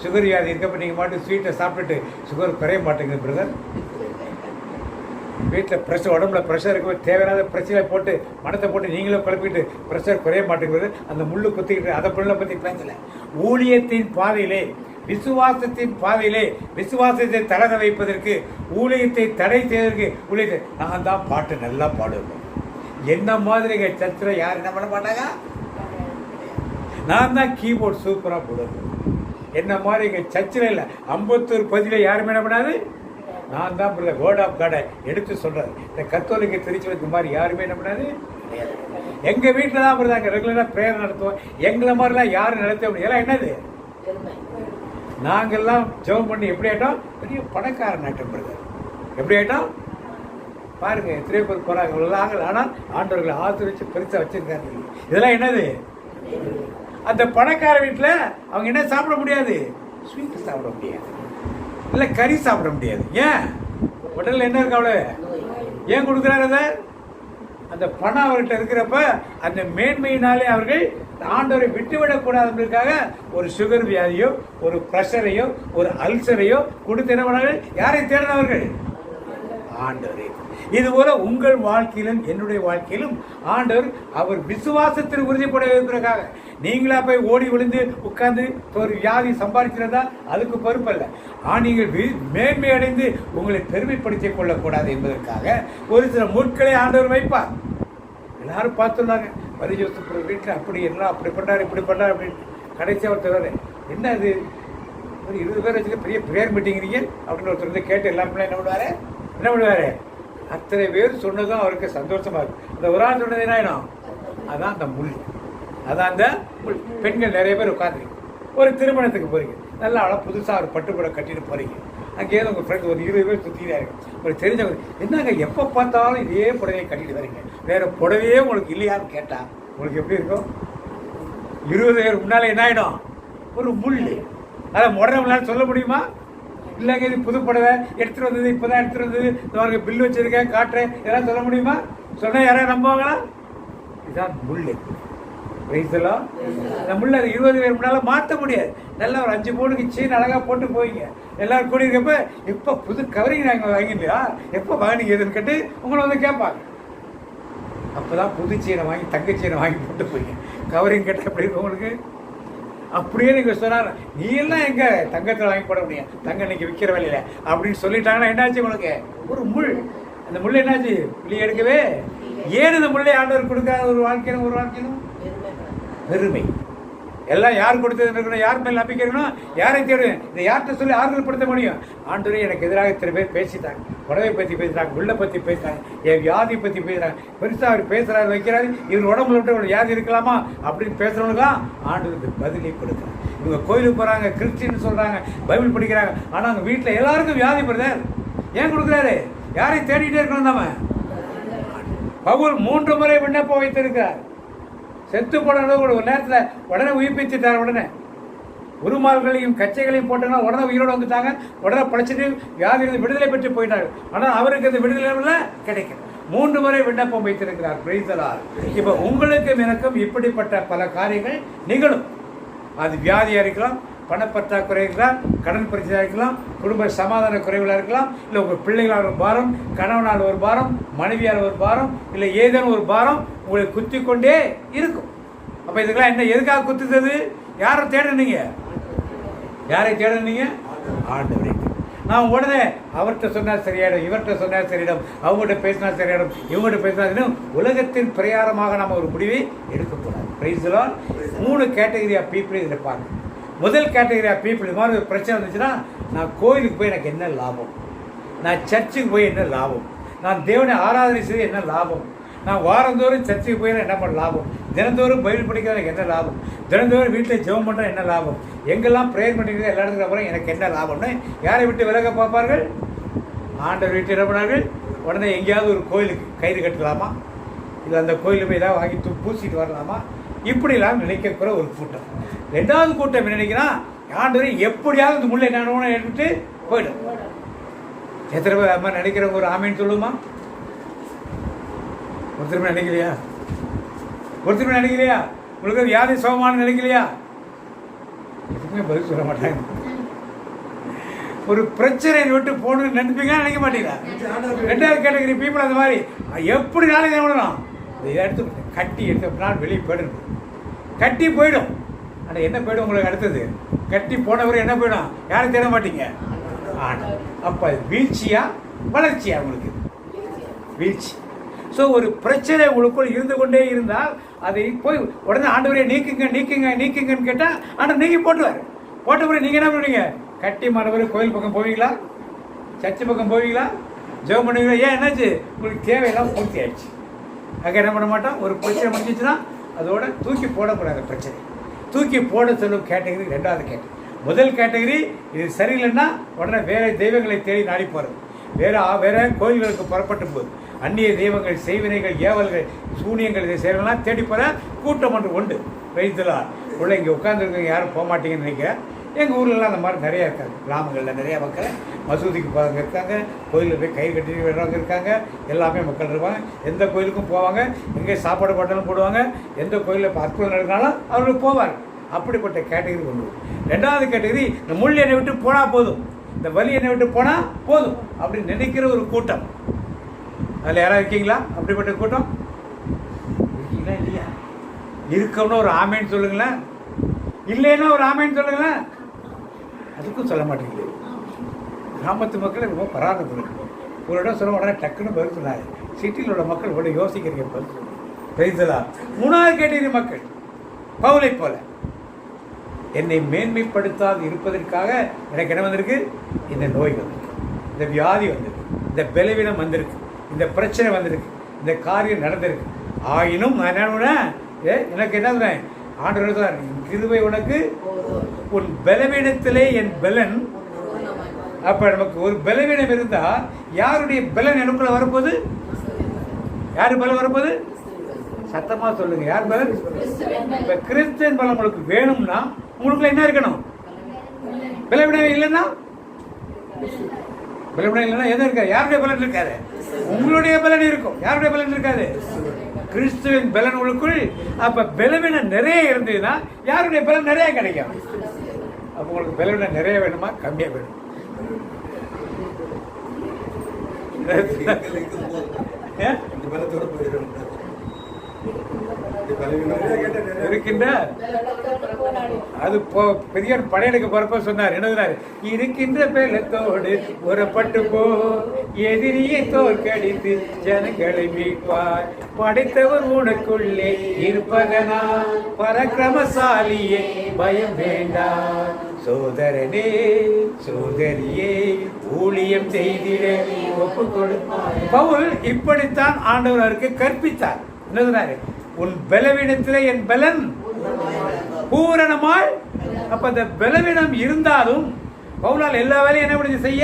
சுகர் வியாதி இருக்கப்போ நீங்கள் மாட்டு ஸ்வீட்டை சாப்பிட்டுட்டு சுகர் குறைய மாட்டேங்குது பிரதர். வீட்டில் ப்ரெஷர், உடம்புல ப்ரெஷர் இருக்கும்போது தேவையான பிரச்சனை போட்டு மனத்தை போட்டு நீங்களும் குழப்பிட்டு ப்ரெஷர் குறைய மாட்டேங்கிறது. அந்த முள்ளு குத்திக்கிட்டு அதை பொருளை பற்றி பேசலை. ஊழியத்தின் பாதையிலே, விசுவாசத்தின் பாதையிலே விசுவாசத்தை தளர வைப்பதற்கு, ஊழியத்தை தடை செய்வதற்கு ஊழியத்தை நான் தான் பாட்டு நல்லா பாடுவேன். என்ன மாதிரி எங்கள் சர்ச்சில் யார் என்ன பண்ண மாட்டாங்க? நான் தான் கீபோர்டு சூப்பராக போடுவேன். என்ன மாதிரி எங்கள் சர்ச்சில் இல்லை, 54 பதிவில் யாருமே என்ன பண்ணாது? நான் தான் வேர்ட் ஆஃப் காடை எடுத்து சொல்கிறார். இந்த கத்தோலிக்க திருச்சபை மாதிரி யாருமே என்ன பண்ணாது? எங்கள் வீட்டில் தான் நாங்கள் ரெகுலராக ப்ரேயர் நடத்துவோம். எங்களை மாதிரிலாம் யாரும் நடத்த முடியும். எல்லாம் என்னது? நாங்கள்லாம் ஜெபம் பண்ணி எப்படி ஆகிட்டோம்? பெரிய பணக்கார நாட்டம் பிரதர். எப்படி ஆகிட்டோம் பாருங்க. எத்தனையோ பேர் போகிறாங்க. ஆனால் ஆண்டவர்களை ஆசிரிச்சு பெருசாக வச்சிருக்காரு. இதெல்லாம் என்னது? அந்த பணக்கார வீட்டில் அவங்க என்ன சாப்பிட முடியாது? ஸ்வீட்டு சாப்பிட முடியாது, இல்லை கறி சாப்பிட முடியாது. ஏன்? உடலில் என்ன இருக்கு? அவ்வளோ ஏன் கொடுக்குறாரு அதை? அந்த பணம் அவர்கிட்ட இருக்கிறப்ப அந்த மேன்மையினாலே அவர்கள் ஆண்டவரை விட்டுவிடக்கூடாதுன்றதுக்காக ஒரு சுகர் வியாதியோ, ஒரு ப்ரெஷரையோ, ஒரு அல்சரையோ கொடுத்து என்ன பண்ணார்கள்? யாரை தேடினவர்கள்? ஆண்டவரே. இதுபோல உங்கள் வாழ்க்கையிலும் என்னுடைய வாழ்க்கையிலும் ஆண்டவர் அவர் விசுவாசத்தில் உறுதிப்பட வைப்பதற்காக நீங்களா போய் ஓடி விழுந்து உட்கார்ந்து ஒரு வியாதி சம்பாதிக்கிறதா அதுக்கு பொறுப்பல்ல. நீங்கள் மேன்மை அடைந்து உங்களை பெருமைப்படுத்திக் கொள்ளக்கூடாது என்பதற்காக ஒரு சில முட்களை ஆண்டவர் வைப்பார். எல்லாரும் பார்த்துள்ளாங்க, பரிஜோசப் வீட்டில் அப்படி எல்லாம் அப்படி பண்ணார், இப்படி பண்ணார் அப்படின்னு. கடைசி ஒருத்தர் என்ன அது ஒரு 20 பேர் வச்சுக்க பெரிய ப்ரேயர் மீட்டிங்கிறீங்க அப்படின்னு ஒருத்தர் வந்து கேட்டு எல்லாருமே என்ன பண்ணுவார்? அத்தனை பேர் சொன்னதும் அவருக்கு சந்தோஷமா இருக்கு. அந்த ஒரு ஆள் சொன்னது என்ன ஆயிடும்? அதான் அந்த முள். அதான் அந்த முள். பெண்கள் நிறைய பேர் உட்காந்துருக்கு. ஒரு திருமணத்துக்கு போறீங்க, நல்லா அழகாக புதுசாக ஒரு பட்டுப்புடவை கட்டிட்டு போறீங்க. அங்கேயே உங்கள் ஃப்ரெண்ட் ஒரு 20 பேர் சுற்றிதான் இருக்கு. ஒரு தெரிஞ்சவங்க, என்னங்க எப்போ பார்த்தாலும் இதே புடவையை கட்டிட்டு வரீங்க, வேற புடவையே உங்களுக்கு இல்லையான்னு கேட்டா உங்களுக்கு எப்படி இருக்கும்? 20 பேர் முன்னால என்ன ஆயிடும்? ஒரு முள். அதை உடனே உங்களால் சொல்ல முடியுமா? இல்லைங்க இது புது புடவை எடுத்துகிட்டு வந்தது, இப்போ தான் எடுத்துகிட்டு வந்தது, இந்த பில்லு வச்சுருக்கேன் காட்டுறேன், இதெல்லாம் சொல்ல முடியுமா? சொன்னால் யாராவது நம்புவாங்களா? இதுதான் முள். பிரைஸ்லாம் இந்த முள்ள 20 பேர் முன்னால் மாற்ற முடியாது. நல்லா ஒரு 5 பவுனுக்கு சீன் அழகாக போட்டு போவீங்க. எல்லாரும் கூடியிருக்கப்ப இப்போ புது கவரிங் நாங்கள் வாங்கிலையா, எப்போ வாங்கினீங்க எதுன்னு கேட்டு உங்களை வந்து கேட்பாங்க. அப்போ தான் புது சீனை வாங்கி தங்க சீனை வாங்கி போட்டு போவீங்க. கவரிங் கேட்டால் எப்படி இருக்கும் உங்களுக்கு? அப்படியே நீங்கள் சொன்னார், நீ எல்லாம் எங்கே தங்கத்தில் வாங்கி போட முடியும், தங்கம் இன்னைக்கு விற்கிற வேலையில அப்படின்னு சொல்லிட்டாங்கன்னா என்னாச்சு உங்களுக்கு? ஒரு முள். அந்த முள் என்னாச்சு? புள்ளி எடுக்கவே. ஏன் இந்த முள்ளை ஆண்டவர் கொடுக்காத ஒரு வாழ்க்கையிலும் பெருமை. எல்லாம் யார் கொடுத்தது இருக்கணும், யார் மேல் நம்பிக்கை இருக்கணும், யாரை தேடுவேன், இதை யார்கிட்ட சொல்லி ஆறுதல் படுத்த முடியும்? ஆண்டவரே எனக்கு எதிராக இத்தனை பேர் பேசிட்டாங்க, புடவை பற்றி பேசுகிறாங்க, முள்ளை பற்றி பேசுகிறாங்க, என் வியாதி பற்றி பேசுகிறாங்க, பெருசாக அவர் பேசுகிறாரு வைக்கிறாரு, இவர் உடம்புல விட்டு ஒரு வியாதி இருக்கலாமா அப்படின்னு பேசுகிறவங்களுக்குலாம் ஆண்டவருக்கு பதிலை கொடுக்குறாங்க. இவங்க கோயிலுக்கு போகிறாங்க, கிறிஸ்டின்னு சொல்கிறாங்க, பைபிள் படிக்கிறாங்க, ஆனால் அவங்க வீட்டில் எல்லாருக்கும் வியாதி பிரதர். ஏன் கொடுக்குறாரு? யாரையும் தேடிட்டே இருக்கணும். நம்ம பவுல் 3 முறை விண்ணப்பம் வைத்திருக்கிறார். செத்து போன ஒரு நேரத்தில் உடனே உயிர்ப்பிச்சுட்டார். உடனே உருமால்களையும் கச்சைகளையும் போட்டோன்னா உடனே உயிரோடு வந்துட்டாங்க. உடனே படைச்சிட்டு வியாதிகள் விடுதலை பெற்று போயிட்டாங்க. ஆனால் அவருக்கு அந்த விடுதலை கிடைக்கும். 3 முறை விண்ணப்பம் வைத்திருக்கிறார். Price the Lord. இப்போ உங்களுக்கும் எனக்கும் இப்படிப்பட்ட பல காரியங்கள் நிகழும். அது வியாதியாக இருக்கலாம், பணப்பற்றாக்குறை இருக்கலாம், கடன் பிரச்சனை இருக்கலாம், குடும்ப சமாதான குறைவுகளாக இருக்கலாம், இல்லை உங்கள் பிள்ளைகளால் ஒரு பாரம், கணவனால் ஒரு பாரம், மனைவியால் ஒரு பாரம், இல்லை ஏதேனும் ஒரு பாரம் உங்களை குத்தி கொண்டே இருக்கும். அப்போ இதுக்கெல்லாம் என்ன, எதுக்காக குத்துறது? யாரை தேடுனீங்க? யாரை தேடுனீங்க? ஆண்டவரை. நான் உடனே அவர்கிட்ட சொன்னால் சரியாயிடும், இவர்கிட்ட சொன்னால் சரியிடும், அவங்ககிட்ட பேசினா சரியாயிடும், இவங்ககிட்ட பேசினா சரியிடும். உலகத்தின் பிரயாரமாக நம்ம ஒரு முடிவை எடுக்கக்கூடாது. Praise the Lord. 3 category of people இதில் பாருங்க. முதல் கேட்டகரி ஆஃப் பீப்புள், இது மாதிரி ஒரு பிரச்சனை வந்துச்சுன்னா, நான் கோயிலுக்கு போய் எனக்கு என்ன லாபம், நான் சர்ச்சுக்கு போய் என்ன லாபம், நான் தேவனை ஆராதனை செய்து என்ன லாபம், நான் வாரந்தோறும் சர்ச்சுக்கு போய் என்ன பண்ண லாபம், தினந்தோறும் பைபிள் படிக்கிறது என்ன லாபம், தினந்தோறும் வீட்டில் ஜெபம் பண்ணுறது என்ன லாபம், எங்கெல்லாம் ப்ரேயர் பண்ணிக்கிறது எல்லா இடத்துக்கு அப்புறம் எனக்கு என்ன லாபம்னு யாரை விட்டு விலக பார்ப்பார்கள்? ஆண்டவர் வீட்டு என்ன பண்ணார்கள், உடனே எங்கேயாவது ஒரு கோயிலுக்கு கயிறு கட்டலாமா, இல்லை அந்த கோயிலில் போய் ஏதாவது வாங்கி பூசிட்டு வரலாமா, இப்படிலாம் நினைக்கிற ஒரு கூட்டம். ரெண்டாவது கூட்டம் என்ன நினைக்கிறான், ஆண்டவரை எப்படியாவது இந்த முள்ளை என்ன எடுத்துட்டு போயிடும். எத்தனை பேர் அது மாதிரி நினைக்கிறவங்க ஒரு ஆமைன்னு சொல்லுமா? ஒருத்தருமே நினைக்கலையா? ஒருத்தருமே நினைக்கலையா? உங்களுக்கு வியாதி சோகமான நினைக்கலையா? எதுக்குமே பதில் சொல்ல மாட்டாங்க. ஒரு பிரச்சனையை விட்டு போகணும்னு நினைப்பீங்களா, நினைக்க மாட்டீங்களா? ரெண்டாவது கேட்டகரி பீப்புள் அந்த மாதிரி எப்படி நாளைக்கு விடணும், இதை எடுத்து கட்டி எடுத்தோம்னா வெளியே போயிடணும். கட்டி போயிடும். ஆனால் என்ன போயிடும் உங்களுக்கு அடுத்தது? கட்டி போனவரை என்ன போயிடும்? யாரும் தேட மாட்டீங்க. ஆனால் அப்போ வீழ்ச்சியா வளர்ச்சியா? உங்களுக்கு வீழ்ச்சி. ஸோ ஒரு பிரச்சனை உங்களுக்குள் இருந்து கொண்டே இருந்தால் அதை போய் உடனே ஆண்டவரே நீக்குங்க நீக்குங்க நீக்குங்கன்னு கேட்டால் ஆண்டவர் நீக்கி போட்டுவார். போட்ட பிறகு நீங்கள் என்ன பண்ணுவீங்க? கட்டி மாணவர் கோயில் பக்கம் போவீங்களா, சர்ச்சு பக்கம் போவீங்களா, ஜெபம் பண்ணுவீங்களா? ஏன் என்னாச்சு? உங்களுக்கு தேவையெல்லாம் பூர்த்தி ஆயிடுச்சு. அங்கே என்ன பண்ண மாட்டோம், ஒரு பிரச்சனை முடிஞ்சிச்சுன்னா அதோட தூக்கி போடக்கூடாது. பிரச்சனை தூக்கி போட சொல்லும் கேட்டகரி ரெண்டாவது கேட்டகரி. முதல் கேட்டகரி இது சரியில்லைன்னா உடனே வேற தெய்வங்களை தேடி நாடி போகிறது, வேற கோயில்களுக்கு புறப்பட்டு போகுது, அந்நிய தெய்வங்கள் செய்வினைகள் ஏவல்கள் சூனியங்கள் இதை செய்வதெல்லாம் தேடி போகிற கூட்டம் ஒன்று உண்டு. வைத்தலாம் உள்ள இங்கே உட்காந்துருக்கவங்க யாரும் போக மாட்டீங்கன்னு நினைக்கிறேன். எங்கள் ஊர்லலாம் அந்த மாதிரி நிறையா இருக்காங்க. கிராமங்களில் நிறையா மக்கள் மசூதிக்கு போகிறவங்க இருக்காங்க, கோயிலில் போய் கை கட்டி விடுறவங்க இருக்காங்க, எல்லாமே மக்கள் இருப்பாங்க. எந்த கோயிலுக்கும் போவாங்க, எங்கே சாப்பாடு போட்டாலும் போடுவாங்க, எந்த கோயிலில் அற்புதம் நடக்கினாலும் அவர்கள் போவார். அப்படிப்பட்ட கேட்டகரி ஒன்று. ரெண்டாவது கேட்டகரி இந்த முள் என்னை விட்டு போனால் போதும், இந்த வலி என்னை விட்டு போனால் போதும் அப்படின்னு நினைக்கிற ஒரு கூட்டம். அதில் யாராவது இருக்கீங்களா அப்படிப்பட்ட கூட்டம்? இருக்கீங்களா இல்லையா? இருக்கோம்னா ஒரு ஆமைன்னு சொல்லுங்களேன், இல்லைன்னா ஒரு ஆமைன்னு சொல்லுங்களேன். அதுக்கும் சொல்ல மாட்டேங்குது. கிராமத்து மக்கள் ரொம்ப பராமரிப்பு. ஒரு இடம் சொல்ல உடனே டக்குன்னு பதில் சொன்னாங்க. சிட்டியில் உள்ள மக்கள் இவ்வளோ யோசிக்கிறீங்க பதில் சொல்லுங்க. மூணாவது கேட்டகரி மக்கள் பவுலை போல என்னை மேன்மைப்படுத்தாது இருப்பதற்காக எனக்கு என்ன வந்திருக்கு? இந்த நோய் வந்திருக்கு, இந்த வியாதி வந்திருக்கு, இந்த பலவீனம் வந்திருக்கு, இந்த பிரச்சனை வந்திருக்கு, இந்த காரியம் நடந்திருக்கு. ஆயினும் நான் என்ன எனக்கு என்ன சொன்னேன்? ஆண்டவர் தான் கிருபை உனக்கு உன் பலவீனத்திலே என் பலன். அப்ப நமக்கு ஒரு பலவீனம் இருந்தா யாருடைய பலன் எனக்குள்ள வரப்போகுது? யாரு பலம் வரப்போகுது? சத்தமா சொல்லுங்க, யார் பலன்? இப்ப கிறிஸ்டியன் பலம் உங்களுக்கு வேணும்னா உங்களுக்குள்ள என்ன இருக்கணும்? பலவீனம் இல்லைன்னா, பலவீனம் இல்லைன்னா எது இருக்காது? யாருடைய பலன் இருக்காது? உங்களுடைய பலன் இருக்கும். யாருடைய பலன் இருக்காது? கிறிஸ்துவின் பலன் உங்களுக்குள். அப்ப பலவீனம் நிறைய இருந்ததுன்னா யாருடைய பலன் நிறைய கிடைக்கும்? அப்ப உங்களுக்கு பலவீனம் நிறைய வேணுமா கம்மியா வேணும்? இருக்கின்ற அது பெரிய படையெடுக்க போறப்ப சொன்னார். என்ன இருக்கின்ற பேலத்தோடு புறப்பட்டு போ, எதிரியை தோற்கடித்து ஜனங்களை மீட்பார், படைத்தவர் உனக்குள்ளே இருப்பதனா பரக்கிரமசாலியே பயம் வேண்டாம். சோதரனே சோதரியே ஊழியம் செய்திட ஒப்பு கொடுப்பார். பவுல் இப்படித்தான் ஆண்டவர் அவருக்கு கற்பித்தார். என்ன சொன்னாரு? உன் பலவீனத்திலே என் பலன் பூரணமாய். அப்ப அந்த பலவீனம் இருந்தாலும் பவுலால் எல்லா வேலையும் என்ன முடிஞ்சு செய்ய,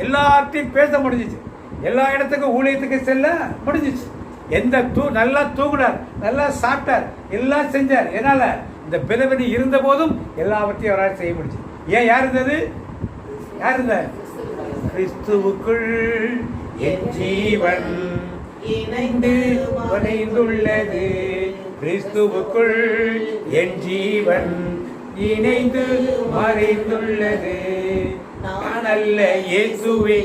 எல்லார்ட்டையும் பேச முடிஞ்சிச்சு, எல்லா இடத்துக்கும் ஊழியத்துக்கு செல்ல முடிஞ்சிச்சு. எந்த நல்லா தூங்குனார், நல்லா சாப்பிட்டார், எல்லாம் செஞ்சார். என்னால இந்த பலவீனம் இருந்த போதும் எல்லாவற்றையும் அவரால் செய்ய முடிஞ்சு. ஏன்? யார் இருந்தது? யார் இருந்த? கிறிஸ்துவுக்குள் என் ஜீவன் இணைந்து வளைந்துள்ளது. கிறிஸ்துவுக்குள் என் ஜீவன் இணைந்து மறைந்துள்ளது. நான் அல்ல இயேசுவே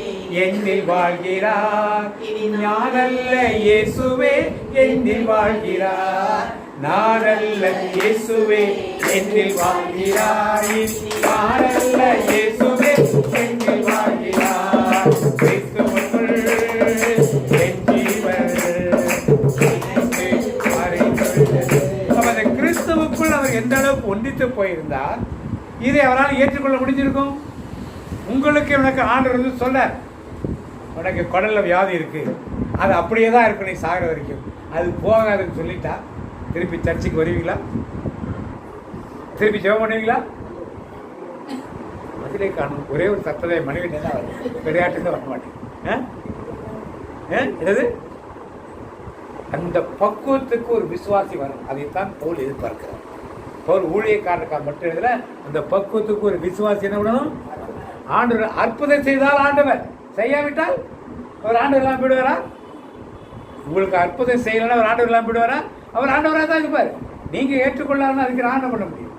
என்னில் வாழ்கிறார், நான் அல்ல இயேசுவே என்னில் வாழ்கிறார், நான் அல்ல இயேசுவே என்னில் வாழ்கிறார், நான் அல்ல இயேசுவே என்னில் வாழ்கிறார். கிறிஸ்துவுக்குள் என் ஜீவன் இணைந்து மறைந்துள்ளது. அந்த கிறிஸ்துவுக்குள் அவர் எந்த அளவுக்கு ஒன்றித்து போயிருந்தார், இதை அவரால் ஏற்றுக்கொள்ள முடிஞ்சிருக்கும். உங்களுக்கு எனக்கு ஆண்டவர் வந்து சொல்ல, உனக்கு குடல்ல வியாதி இருக்கு, அது அப்படியே தான் இருக்கும், நீ சாகிற வரைக்கும் அது போகாதுன்னு சொல்லிட்டா திருப்பி சர்ச்சுக்கு வருவீங்களா? திருப்பி ஜெபம் பண்ணுவீங்களா? மூக்கிலே காணும். ஒரே ஒரு சத்தத்தை மனைவி தான் வரும், விளையாட்டு வர மாட்டேன். என்னது? அந்த பக்குவத்துக்கு ஒரு விசுவாசி வரும். அதைத்தான் பவுல் எதிர்பார்க்கிறார். பவுல் ஊழியக்காரனுக்காக மட்டும் எழுதல, அந்த பக்குவத்துக்கு ஒரு விசுவாசி என்ன பண்ணணும்? ஆண்டவர் அற்புதம் செய்தால் ஆண்டவர், செய்யாவிட்டால் அவர் ஆண்டவர் எல்லாம் போயிடுவாரா? உங்களுக்கு அற்புதம் செய்யலன்னா அவர் ஆண்டவர் எல்லாம் போயிடுவாரா? அவர் ஆண்டவராக தான் இருப்பார். நீங்க ஏற்றுக்கொள்ளாருன்னா அதுக்கு ஆண்டவர் பண்ண முடியும்.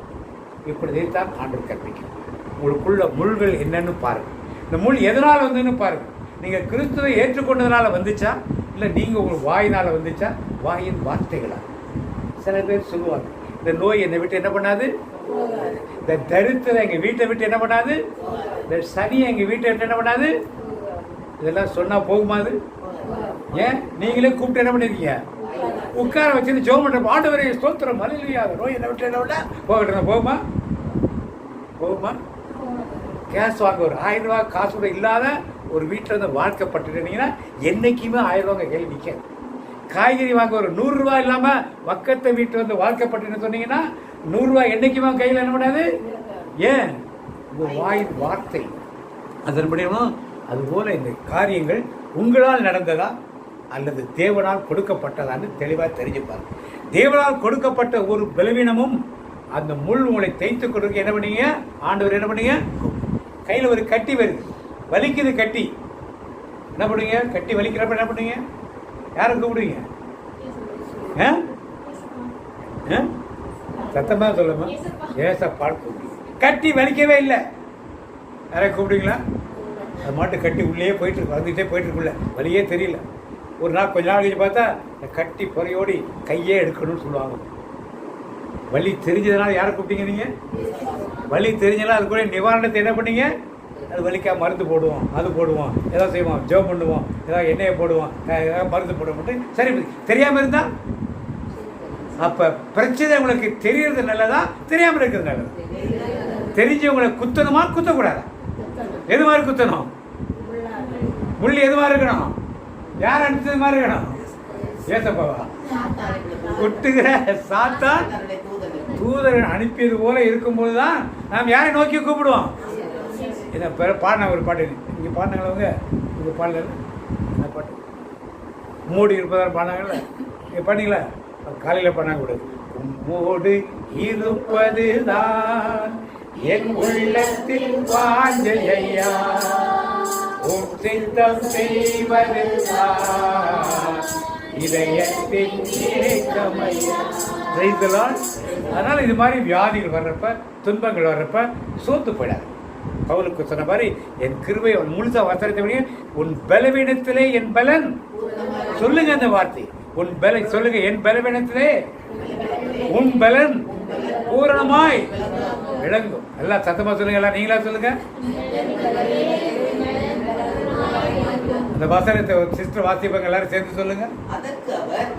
இப்படிதான் ஆண்டவர் கற்பிக்கும். உங்களுக்குள்ள முள்கள் என்னன்னு பாருங்க. இந்த முள் எதனால வந்துன்னு பாருங்க. நீங்க கிறிஸ்துவை ஏற்றுக்கொண்டதுனால வந்துச்சா, இல்லை நீங்க உங்களுக்கு வாயினால வந்துச்சா? வாயின் வார்த்தைகளா? சில பேர் சொல்லுவாங்க, இந்த நோய் என்னை விட்டு என்ன பண்ணாது, இந்த தரித்திரம் எங்க வீட்டை விட்டு என்ன பண்ணாது, இந்த சனி எங்க வீட்டை விட்டு என்ன பண்ணாது. இதெல்லாம் சொன்னா போகுமாது? ஏன் நீங்களே கூப்பிட்டு என்ன பண்ணிருக்கீங்க? உட்கார வச்சு ஜெபம் பண்ற ஆண்டவரே ஸ்தோத்திரம் அல்லேலூயா, நோய் என்ன விட்டு என்ன விட போகட்டும். போகுமா? போகுமா? கேஸ் வாங்க ஒரு 1000 ரூபாய் காசு கூட இல்லாத ஒரு வீட்டில் இருந்து வாழ்க்கப்பட்டுட்டீங்கன்னா என்னைக்குமே 1000 ரூபாங்க கேள்வி நிற்க. காய்கறி வாங்க ஒரு 100 ரூபாய் இல்லாமல் பக்கத்தை வீட்டில் வந்து வாழ்க்கப்பட்டுன்னு சொன்னீங்கன்னா 100 ரூபாய் என்னைக்குமே கையில் என்ன பண்ணாது. ஏன்? உங்கள் வாயின் வார்த்தை அதன்படியும். அதுபோல இந்த காரியங்கள் உங்களால் நடந்ததா அல்லது தேவனால் கொடுக்கப்பட்டதான்னு தெளிவாக தெரிஞ்சுப்பார். தேவனால் கொடுக்கப்பட்ட ஒரு பலவீனமும் அந்த முள் உங்களை தைத்து கொடுக்க என்ன பண்ணீங்க? ஆண்டவர் என்ன பண்ணீங்க? கையில் ஒரு கட்டி வருது, வலிக்குது கட்டி, என்ன பண்ணுவீங்க? கட்டி வலிக்கிறப்ப என்ன பண்ணுவீங்க? யாரை கூப்பிடுவீங்க? சத்தமாக சொல்லுமா? ஏசப்பா கூப்பிடுவீங்க. கட்டி வலிக்கவே இல்லை, யாரை கூப்பிடுவீங்களா? அது மாட்டு கட்டி உள்ளே போயிட்டு இருக்கு, வந்துகிட்டே போயிட்டு இருக்குள்ள, வலியே தெரியல. ஒரு நாள் கொஞ்ச நாள் கழிச்சு பார்த்தா கட்டி பொறையோடி கையே எடுக்கணும்னு சொல்லுவாங்க. வலி தெரிஞ்சதுனால யாரை கூப்பிட்டீங்க நீங்க? வலி தெரிஞ்சனால அது கூட நிவாரணத்தை என்ன பண்ணீங்க? அது வலிக்கா மருந்து போடுவோம், அது போடுவோம், ஏதாவது செய்வோம், ஜெபம் பண்ணுவோம், ஏதாவது எண்ணெயை போடுவோம், ஏதாவது மருந்து போடுவோம். சரி, தெரியாமல் இருந்தா அப்ப பிரச்சனை உங்களுக்கு தெரியறது நல்லதா, தெரியாமல் இருக்கிறது நல்லதா? தெரிஞ்சவங்களை குத்தணுமா குத்தக்கூடாதா? எது மாதிரி குத்தணும்? முள்ளி எது மாதிரி இருக்கணும்? யார் அனுப்பிச்சது மாதிரி இருக்கணும்? ஏசப்பாவா? குட்டுகிற சாத்தான் தூதரன் அனுப்பியது போல இருக்கும்போதுதான் நாம் யாரை நோக்கி கூப்பிடுவோம்? இதை பாடின ஒரு பாட்டு இங்கே பாடினாங்களவங்க, இங்கே பாடல என்ன பாட்டு? மூடி இருப்பதால் பாடினாங்கல்ல, இங்கே பாடிங்களா? காலையில் பாடினாங்க கூட. உம்மோடு இருப்பதுதான் என் உள்ளத்தில் வாஞ்சையா, சித்தம் செய்வதுதான் இதயத்தின் ஏக்கமையா. அதனால இது மாதிரி வியாதிகள் வர்றப்ப, துன்பங்கள் வர்றப்ப சோத்து போயிடாது. பவுலுக்கு சொன்ன மாதிரி என் கிருபை முழுசா வசனத்தை உன் பலவீனத்திலே என் பலன். சொல்லுங்க அந்த வார்த்தை, உன் பலன் சொல்லுங்க. என் பலவீனத்திலே உன் பலன் பூரணமாய் விளங்கும். எல்லாம் சத்தமா சொல்லுங்க, எல்லாம் நீங்களா சொல்லுங்க. அந்த வசனத்தை சிஸ்டர் வாசிப்பாங்க, எல்லாரும் சேர்ந்து சொல்லுங்க. அதற்கு அவர்,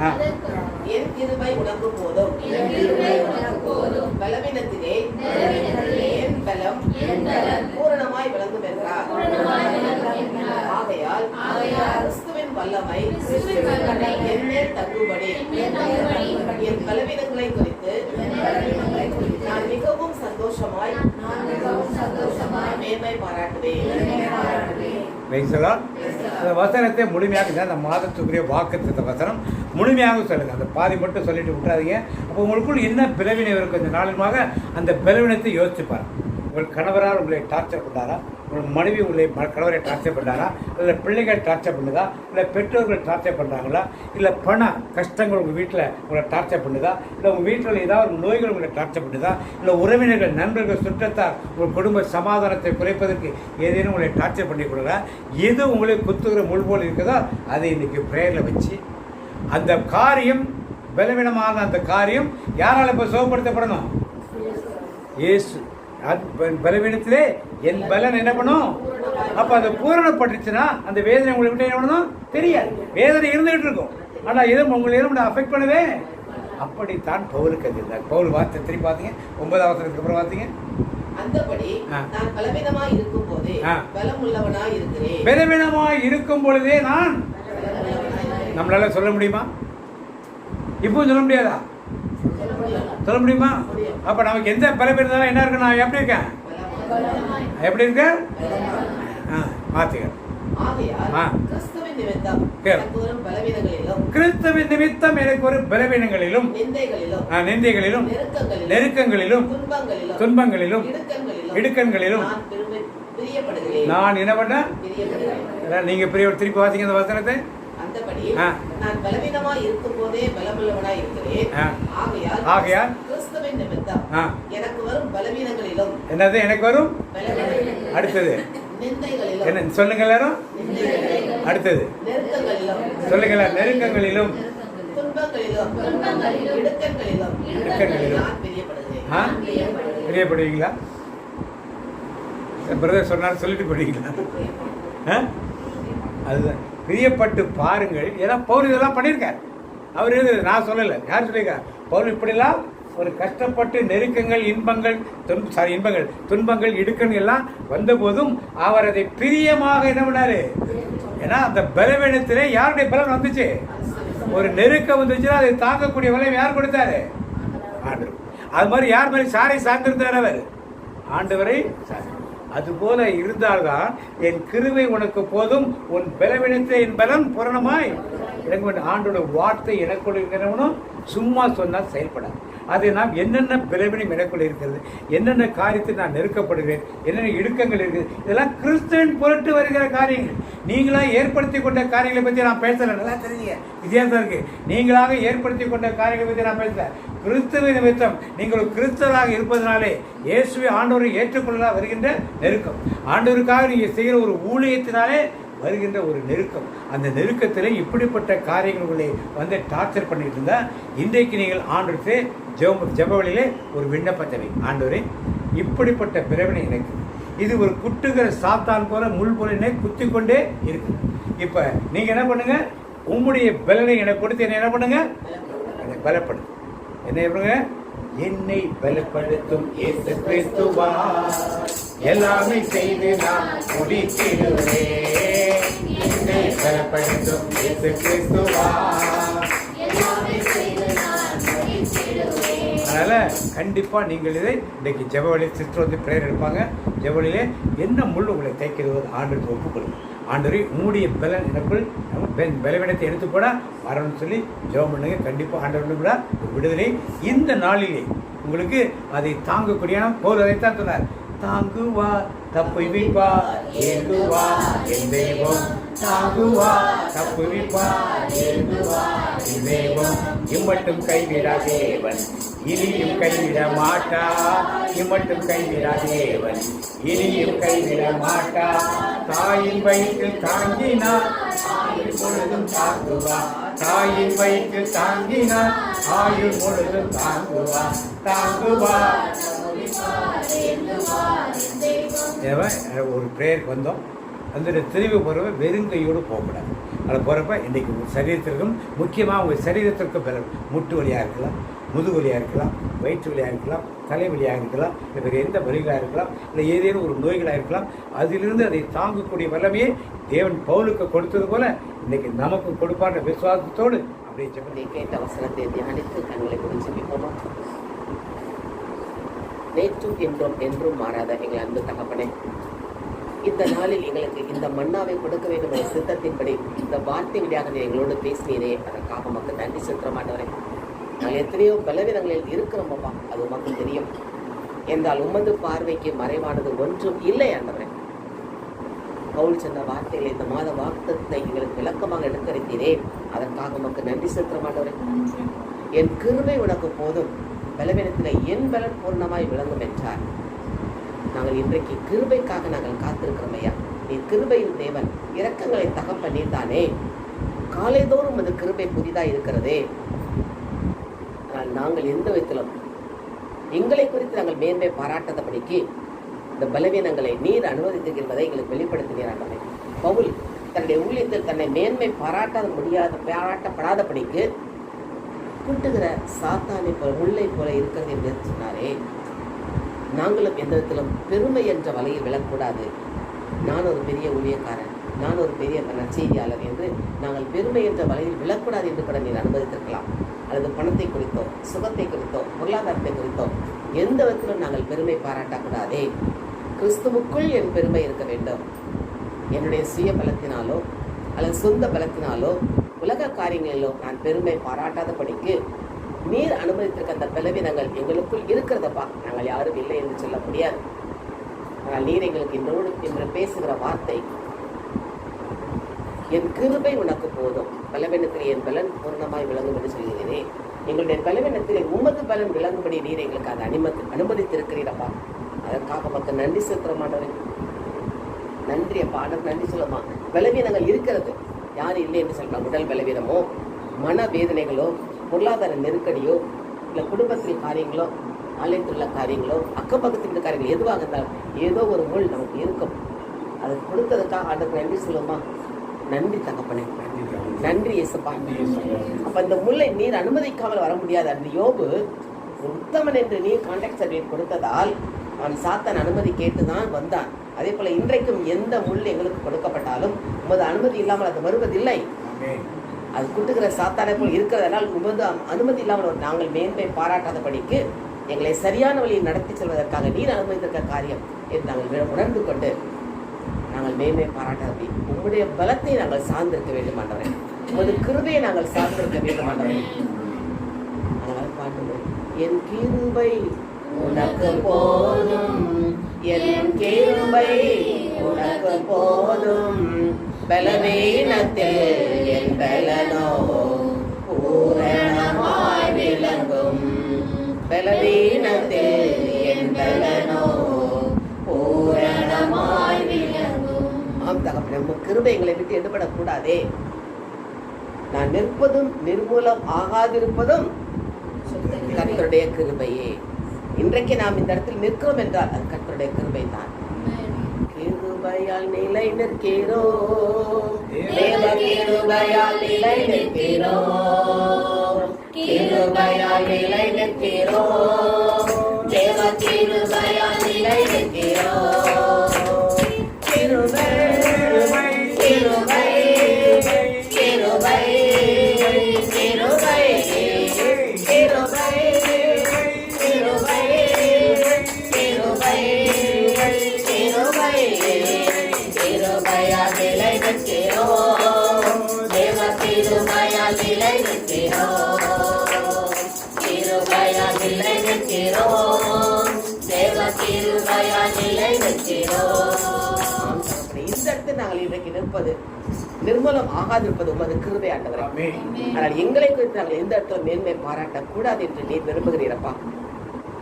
என் கிருபை உனக்கு போதும், பலவீனத்திலே என் பலம் பூரணமாய் விளங்கும் என்றார். ஆகையால் கிறிஸ்துவின் வல்லமை என்மேல் தங்கும்படி என் பலவீனங்களை குறித்து நான் மிகவும் சந்தோஷமாய் மேன்மை பாராட்டுவேன். அந்த வசனத்தை முழுமையாக அந்த மாதத்துக்குரிய வாக்குத்த வசனம் முழுமையாக சொல்லுங்க. அந்த பாதி மட்டும் சொல்லிட்டு விட்டுறாதீங்க. அப்போ உங்களுக்குள் என்ன பிளவினை இருக்கும் இந்த நாளிலுமாக அந்த பிளவினத்தை யோசிச்சுப்பார். உங்கள் கணவரால் உங்களை டார்ச்சர் பண்ணாரா? உங்கள் மனைவி உங்களை கணவரை டார்ச்சர் பண்ணாரா? இல்லை பிள்ளைகள் டார்ச்சர் பண்ணுதா? இல்லை பெற்றோர்கள் டார்ச்சர் பண்ணுறாங்களா? இல்லை பண கஷ்டங்கள் உங்கள் வீட்டில் உங்களை டார்ச்சர் பண்ணுதா? இல்லை உங்கள் வீட்டில் ஏதாவது ஒரு நோய்கள் உங்களை டார்ச்சர் பண்ணுதா? இல்லை உறவினர்கள், நண்பர்கள், சுற்றத்தார் உங்கள் குடும்ப சமாதானத்தை குறைப்பதற்கு ஏதேனும் உங்களை டார்ச்சர் பண்ணி கொடுக்குறா? எது உங்களை குத்துகிற முள் போல் இருக்குதோ அதை இன்றைக்கி ப்ரேயரில் வச்சு அந்த காரியம், பலவீனமான அந்த காரியம் யாரால் இப்போ சுகப்படுத்தப்படணும்? இயேசு. பலவீனத்திலே என் பலன் என்ன பண்ணும்? அப்ப அது பூரணப்பட்டுச்சுன்னா அந்த வேதனை உங்களை விட்டு என்ன பண்ணணும்? தெரியாது. வேதனை இருந்துகிட்டு இருக்கும், ஆனா எதுவும் உங்களை எதுவும் அஃபெக்ட் பண்ணவே. அப்படித்தான் பவுலுக்கு அது இருந்தார். பவுல் வார்த்தை திரும்பி பார்த்தீங்க, 9ஆம் வசனத்துக்கு அப்புறம் பார்த்தீங்க. அந்தபடி நான் பலவீனமாய் இருக்கும் போதே பலம் உள்ளவனாய் இருக்கிறேன். பலவீனமாய் இருக்கும் பொழுதே நான். நம்மளால சொல்ல முடியுமா? இப்போ சொல்ல முடியாதா? சொல்ல முடியுமா? அப்ப நமக்கு எந்த பலவீனம் என்ன இருக்கு? நான் எப்படி இருக்கேன்? எப்படி இருக்க? மாத்துங்க. ஆகையால் கிறிஸ்துவின் நிமித்தம் எனக்கு வரும் பலவீனங்களிலும் கிறிஸ்துவின் நிமித்தம் எனக்கு ஒரு பலவீனங்களிலும் நிந்தைகளிலும் நெருக்கங்களிலும் துன்பங்களிலும் இடுக்கண்களிலும் நான் என்ன பண்ண? நீங்க திருப்பி வாசிங்க இந்த வசனத்தை. அந்தபடி நான் பலவீனமாய் இருக்கும்போதே பலமுள்ளவனாய் இருக்கிறேன். ஆகையால் கிறிஸ்துவின் நிமித்தம் எனக்கு வரும் பலவீனங்களிலும் என்னது எனக்கு வரும்? அடுத்தது என்ன சொல்லுங்க எல்லாரும்? அடுத்தது சொல்லுங்க. நெருக்கங்களிலும் பிரியப்படுவீங்களா? பிரதர் சொன்னார் சொல்லிட்டு போடுவீங்களா? அதுதான் பிரியப்பட்டு பாருங்கள். ஏன்னா பவுல் இதெல்லாம் பண்ணியிருக்கார். அவர் நான் சொல்லலை, யார் சொல்லியிருக்கார்? பவுல் இப்படிலாம் ஒரு கஷ்டப்பட்டு நெருக்கங்கள் துன்பங்கள் இடுக்கங்கள் எல்லாம் வந்த போதும் அவர் அதை பிரியமாக என்ன பண்ணாரு? ஏன்னா அந்த பலவீனத்திலே யாருடைய பலன் வந்துச்சு? ஒரு நெருக்கம் வந்துச்சுன்னா அதை தாங்கக்கூடிய வலிமை யார் கொடுத்தாரு? ஆண்டவர். அது மாதிரி யார் மாதிரி சாரை சார்ந்திருந்தார்? அவர் ஆண்டவரை. அதுபோல இருந்தால்தான் என் கிருபை உனக்கு போதும், உன் பலவீனத்தை என் பலன் பூரணமாய் ஆண்டோட வார்த்தை எனக்குள்ள இருக்கிறவனும் சும்மா சொன்னால் செயல்படாது. அது நாம் என்னென்ன பலவீனம் எனக்குள்ள இருக்கிறது, என்னென்ன காரியத்தில் நான் நெருக்கப்படுகிறேன், என்னென்ன இடுக்கங்கள் இருக்குது, இதெல்லாம் கிறிஸ்துவின் பொருட்டு வருகிற காரியங்கள். நீங்களாக ஏற்படுத்தி கொண்ட காரியங்களை பற்றி நான் பேசலை. நல்லா தெரியுங்க, வித்தியாசம் இருக்கு. நீங்களாக ஏற்படுத்தி கொண்ட காரியங்களை பற்றி நான் பேசல. கிறிஸ்துவ நிமித்தம் நீங்கள் கிறிஸ்தவராக இருப்பதனாலே இயேசுவை ஆண்டவரை ஏற்றுக்கொள்ள வருகின்ற நெருக்கம், ஆண்டவருக்காக நீங்கள் செய்கிற ஒரு ஊழியத்தினாலே வருகின்ற ஒரு நெருக்கம். அந்த நெருக்கத்தில் இப்படிப்பட்ட காரியங்களை வந்து டார்ச்சர் பண்ணிட்டு இருந்தா, இன்றைக்கு நீங்கள் ஆண்டவருக்கு ஜெபவழியிலே ஒரு விண்ணப்பத்தை, ஆண்டவரே இப்படிப்பட்ட பிறவினை எனக்கு, இது ஒரு குட்டுகிற சாத்தான் போல முள் போல குத்தி கொண்டே இருக்கு. இப்ப நீங்க என்ன பண்ணுங்க? உம்முடைய பலனை எனக்கு கொடுத்து என்ன பண்ணுங்க? என்னை பலப்படு. என்ன பண்ணுங்க? என்னை பலப்படுத்தும் இயேசு கிறிஸ்துவா, எல்லாமே செய்து நான் முடித்திடுவேன். என்னை பலப்படுத்தும் இயேசு கிறிஸ்துவா. அதனால கண்டிப்பா நீங்கள் இதை இன்றைக்கு ஜெபவழி சிஸ்டர் வந்து பிரேயர் எடுப்பாங்க. ஜெபவழியிலே என்ன முள் உங்களை தைக்கிறது ஆண்டவருக்கு ஒப்புக்கொள்ளும். ஆண்டவரை உம்முடைய பலன் எனக்குள் பலவீனத்தை எடுத்து போட வரணும்னு சொல்லி ஜெபம் பண்ணுங்க. கண்டிப்பாக ஆண்டவருக்கு கூட விடுதலை இந்த நாளிலே உங்களுக்கு அதை தாங்கக்கூடிய போல் அதைத்தான் சொன்னார். தாங்குவா தப்பு விப்பா ஏங்குவா என் தெய்வம், தாங்குவா தப்பு விப்பா ஏங்குவா என் தெய்வம், இம்மட்டும் கைவிடா தேவன் இனியும் கைவிட மாட்டா, இம்மட்டும் கைவிடா தேவன் இனியும் கைவிட மாட்டா. தாயின் வயிற்றில் தாங்கினார் ஆயுள் முழுதும் தாங்குவா, தாயின் வயிற்றில் தாங்கினார் ஆயுள் முழுதும் தாங்குவா, தாங்குவா. ஒரு பிரேயருக்கு வந்தோம், வந்துட்டு திரும்பி போகிறவ வெறுங்கையோடு போகக்கூடாது. அதில் போகிறப்ப இன்றைக்கி உங்கள் சரீரத்திற்கும் முக்கியமாக உங்கள் சரீரத்திற்கும் பலன் முட்டு வலியாக இருக்கலாம், முதுகு வலியாக இருக்கலாம், வயிற்று வலியாக இருக்கலாம், தலைவலியாக இருக்கலாம், இல்லை வேறு எந்த வலிகளாக இருக்கலாம், இல்லை ஏதேனும் ஒரு நோய்களாக இருக்கலாம். அதிலிருந்து அதை தாங்கக்கூடிய வல்லமையை தேவன் பவுலுக்கு கொடுத்தது போல இன்றைக்கி நமக்கு கொடுப்பான விசுவாசத்தோடு அப்படியே ஜெபத்தை கேட்ட வசனத்தை தியானித்து கண்களை குறித்து ஜெபிப்போமா? நேற்றும் இன்றும் என்றும் மாறாத எங்கள் அன்பு தகப்பனே, இந்த நாளில் எங்களுக்கு இந்த மன்னாவை கொடுக்க வேண்டும் என்ற சித்தத்தின்படி இந்த வார்த்தை வழியாக நீ எங்களோடு பேசினீரே, அதற்காக மக்கள் நன்றி செலுத்த மாட்டவரே. நாங்கள் எத்தனையோ பலவீனங்களில் இருக்கிறோம்ப்பா, அது உமக்கு தெரியும். என்றால் உமது பார்வைக்கு மறைவானது ஒன்றும் இல்லை ஆண்டவரே. பவுல் சொன்ன வார்த்தைகளை இந்த மாத வாக்குத்தத்தை எங்களுக்கு விளக்கமாக எடுத்துரைத்தீரே, அதற்காக உமக்கு நன்றி செலுத்த மாட்டவரே. என் கிருபை உனக்கு போதும், பலவீனத்தில் என் பலன் பூர்ணமாய் விளங்கும் என்றார். நாங்கள் இன்றைக்கு கிருபைக்காக நாங்கள் காத்திருக்கிறோம் ஐயா. நீ கிருபையின் தேவன், இரக்கங்களை தகப்ப நீர்தானே. காலைதோறும் அந்த கிருபை புதிதாக இருக்கிறதே. ஆனால் நாங்கள் எந்த விதத்திலும் எங்களை குறித்து நாங்கள் மேன்மை பாராட்டாதபடிக்கு இந்த பலவீனங்களை நீர் அனுமதித்து என்பதை எங்களுக்கு வெளிப்படுத்தினீராக. பவுல் தன்னுடைய ஊழியத்தில் தன்னை மேன்மை பாராட்டப்படாதபடிக்கு கூட்டுகிற சாத்தானை போல முல்லை போல இருக்கிறது என்று சொன்னாரே. நாங்களும் எந்த விதத்திலும் பெருமை என்ற வலையில் விழக்கூடாது. நான் ஒரு பெரிய ஊழியக்காரன், நான் ஒரு பெரிய நற்செய்தியாளர் என்று நாங்கள் பெருமை என்ற வலையில் விழக்கூடாது என்று கூட நீர் அனுமதித்திருக்கலாம். அல்லது பணத்தை குறித்தோ, சுகத்தை குறித்தோ, பொருளாதாரத்தை குறித்தோ எந்த விதத்திலும் நாங்கள் பெருமை பாராட்டக்கூடாதே. கிறிஸ்துவுக்குள் என் பெருமை இருக்க வேண்டும். என்னுடைய சுய பலத்தினாலோ அல்லது சொந்த பலத்தினாலோ உலக காரியங்களிலோ நான் பெருமை பாராட்டாதபடிக்கு நீர் அனுமதித்திருக்க அந்த பலவீனங்கள் எங்களுக்குள் இருக்கிறதப்பா. நாங்கள் யாரும் இல்லை என்று சொல்ல முடியாது. ஆனால் நீர் எங்களுக்கு இன்று பேசுகிற வார்த்தை, என் கிருபை உனக்கு போதும், பலவீனத்தில் என் பலன் பூர்ணமாய் விளங்கும் என்று சொல்கிறேனே. எங்களுடைய பலவீனத்தில் உமது பலன் விளங்கும்படி நீர் எங்களுக்கு அதை அனுமதித்திருக்கிறீரப்பா. அதற்காக மக்கள் நன்றி செலுத்துறமாட்டவரே. நன்றி அப்பா. நன்றி சொல்லுமா. பலவீனங்கள் இருக்கிறது, யாரும் இல்லை என்று சொல்லலாம். உடல் பலவீனமோ, மன வேதனைகளோ, பொருளாதார நெருக்கடியோ, இல்லை குடும்பத்தில் காரியங்களோ, ஆலயத்தில் உள்ள காரியங்களோ, அக்கம் பக்கத்தில் உள்ள காரியங்கள் எதுவாக இருந்தாலும் ஏதோ ஒரு முள் நமக்கு இருக்கும். அதை கொடுத்ததுக்காக ஆண்டவருக்கு நன்றி சொல்லுமா. நன்றி தகப்பனே, நன்றி இயேசுப்பா. அப்ப இந்த முல்லை நீர் அனுமதிக்காமல் வர முடியாது. அன்று யோபு உத்தமன் என்று நீர் கான்டாக்ட் சர்டிஃபிகேட் கொடுத்ததால் அவன் சாத்தான் அனுமதி கேட்டுதான் வந்தான். அதே போல இன்றைக்கும் எந்த முள் எங்களுக்கு கொடுக்கப்பட்டாலும் உமது அனுமதி இல்லாமல் அது வருவதில்லை. அது குட்டுகிற சாத்தானை போல் இருக்கிறதனால் உமது அனுமதி இல்லாமல் நாங்கள் மேன்மை பாராட்டாதபடிக்கு எங்களை சரியான வழியில் நடத்தி செல்வதற்காக நீர் அனுமதித்திருக்க காரியம் என்று நாங்கள் உணர்ந்து கொண்டு நாங்கள் மேன்மை பாராட்டாதபடி உங்களுடைய பலத்தை நாங்கள் சார்ந்திருக்க வேண்டும் ஆண்டவரே. உமது கிருபையை நாங்கள் சார்ந்திருக்க வேண்டும் ஆண்டவரே. அதனால் பாட்டு, என் கிருபை உனக்கு போதும், என் கிருபை உனக்கு போதும், பலவீனத்தில் என் பலனோ பூரணமாய் விளங்கும், பலவீனத்தில் என் பலனோ பூரணமாய் விளங்கும். ஆம் தகப்பனே, உம் கிருபை எங்களை விட்டு எடுபடக்கூடாதே. நான் நிற்பதும் நிர்மூலம் ஆகாதிருப்பதும் கர்த்தருடைய கிருபையே. இன்றைக்கு நாம் இந்த இடத்தில் நிற்கிறோம் என்றால் அது கர்த்தருடைய கிருபை தான். கிருபையால் நிலை நிற்கிறோம், தேவ கிருபையால் நிலை நிற்கிறோம், கிருபையால் நிலை நிற்கிறோம், தேவ கிருபையால் நிலை நிற்கிறோம். கிருபை கிருபை கிருபை கிருபை கிருபை கிருபை கிருபை கிருபை கிருபையால் நிலை நிற்கிறோம், தேவ கிருபையால் நிலை நிற்கிறோம், கிருபையால் நிலை நிற்கிறோம், தேவ கிருபையால் நிலை நிற்கிறோம். இந்த இடத்தில் நாங்கள் இன்றைக்கு நிற்பது நிர்மூலம் ஆகாதிருப்பது உமது கிருபை ஆண்டவரே. ஆனால் எங்களை குறித்து நாங்கள் எந்த இடத்துல மேன்மை பாராட்டக்கூடாது என்று நீர் விரும்புகிறீரப்பா.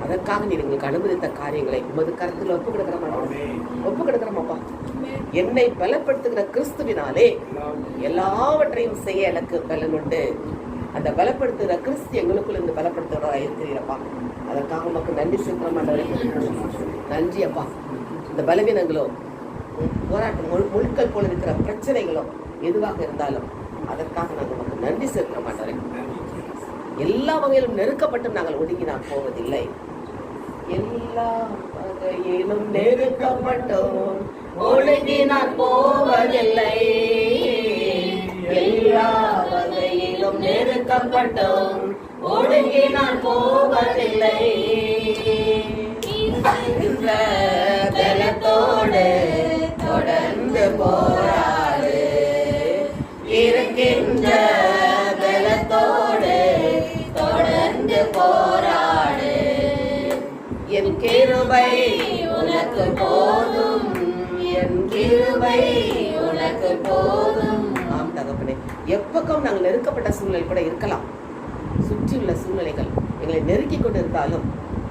அதற்காக நீர் எங்களுக்கு அனுமதித்த காரியங்களை உமது கருத்தில் ஒப்பு கொடுக்கிறோமாப்பா. என்னை பலப்படுத்துகிற கிறிஸ்துவினாலே எல்லாவற்றையும் செய்ய எனக்கு பலன் உண்டு. அந்த பலப்படுத்துகிற கிறிஸ்து எங்களுக்குள்ள இருந்து பலப்படுத்துகிறவராக இருக்கிறீரப்பா. அதற்காக உமக்கு நன்றி செலுத்துறோம். நன்றி அப்பா. இந்த பலவீனங்களோ, போராட்டம், முழுக்கள் போல இருக்கிற பிரச்சனைகளோ எதுவாக இருந்தாலும் அதற்காக நாங்கள் உமக்கு நன்றி செலுத்த மாட்டோம். எல்லா வகையிலும் நெருக்கப்பட்டும் நாங்கள் ஒதுங்கி நான் போவதில்லை. எல்லா வகையிலும் நெருக்கப்பட்டோம் ஒதுங்கி நான் போவதில்லை. எல்லா வகையிலும் நெருக்கப்பட்டோம் ஒதுங்கி நான் போவதில்லை. பலத்தோடு தொடர்ந்து போராடு, இருக்கின்ற பலத்தோடு தொடர்ந்து போராடு, என் கிருபை உனக்கு போதும், என் கிருபை உனக்கு போதும். ஆம் தகப்பனே, எப்பக்கம் நாங்கள் நெருக்கப்பட்ட சூழ்நிலை கூட இருக்கலாம், சுற்றியுள்ள சூழ்நிலைகள் எங்களை நெருக்கி கொண்டு இருந்தாலும்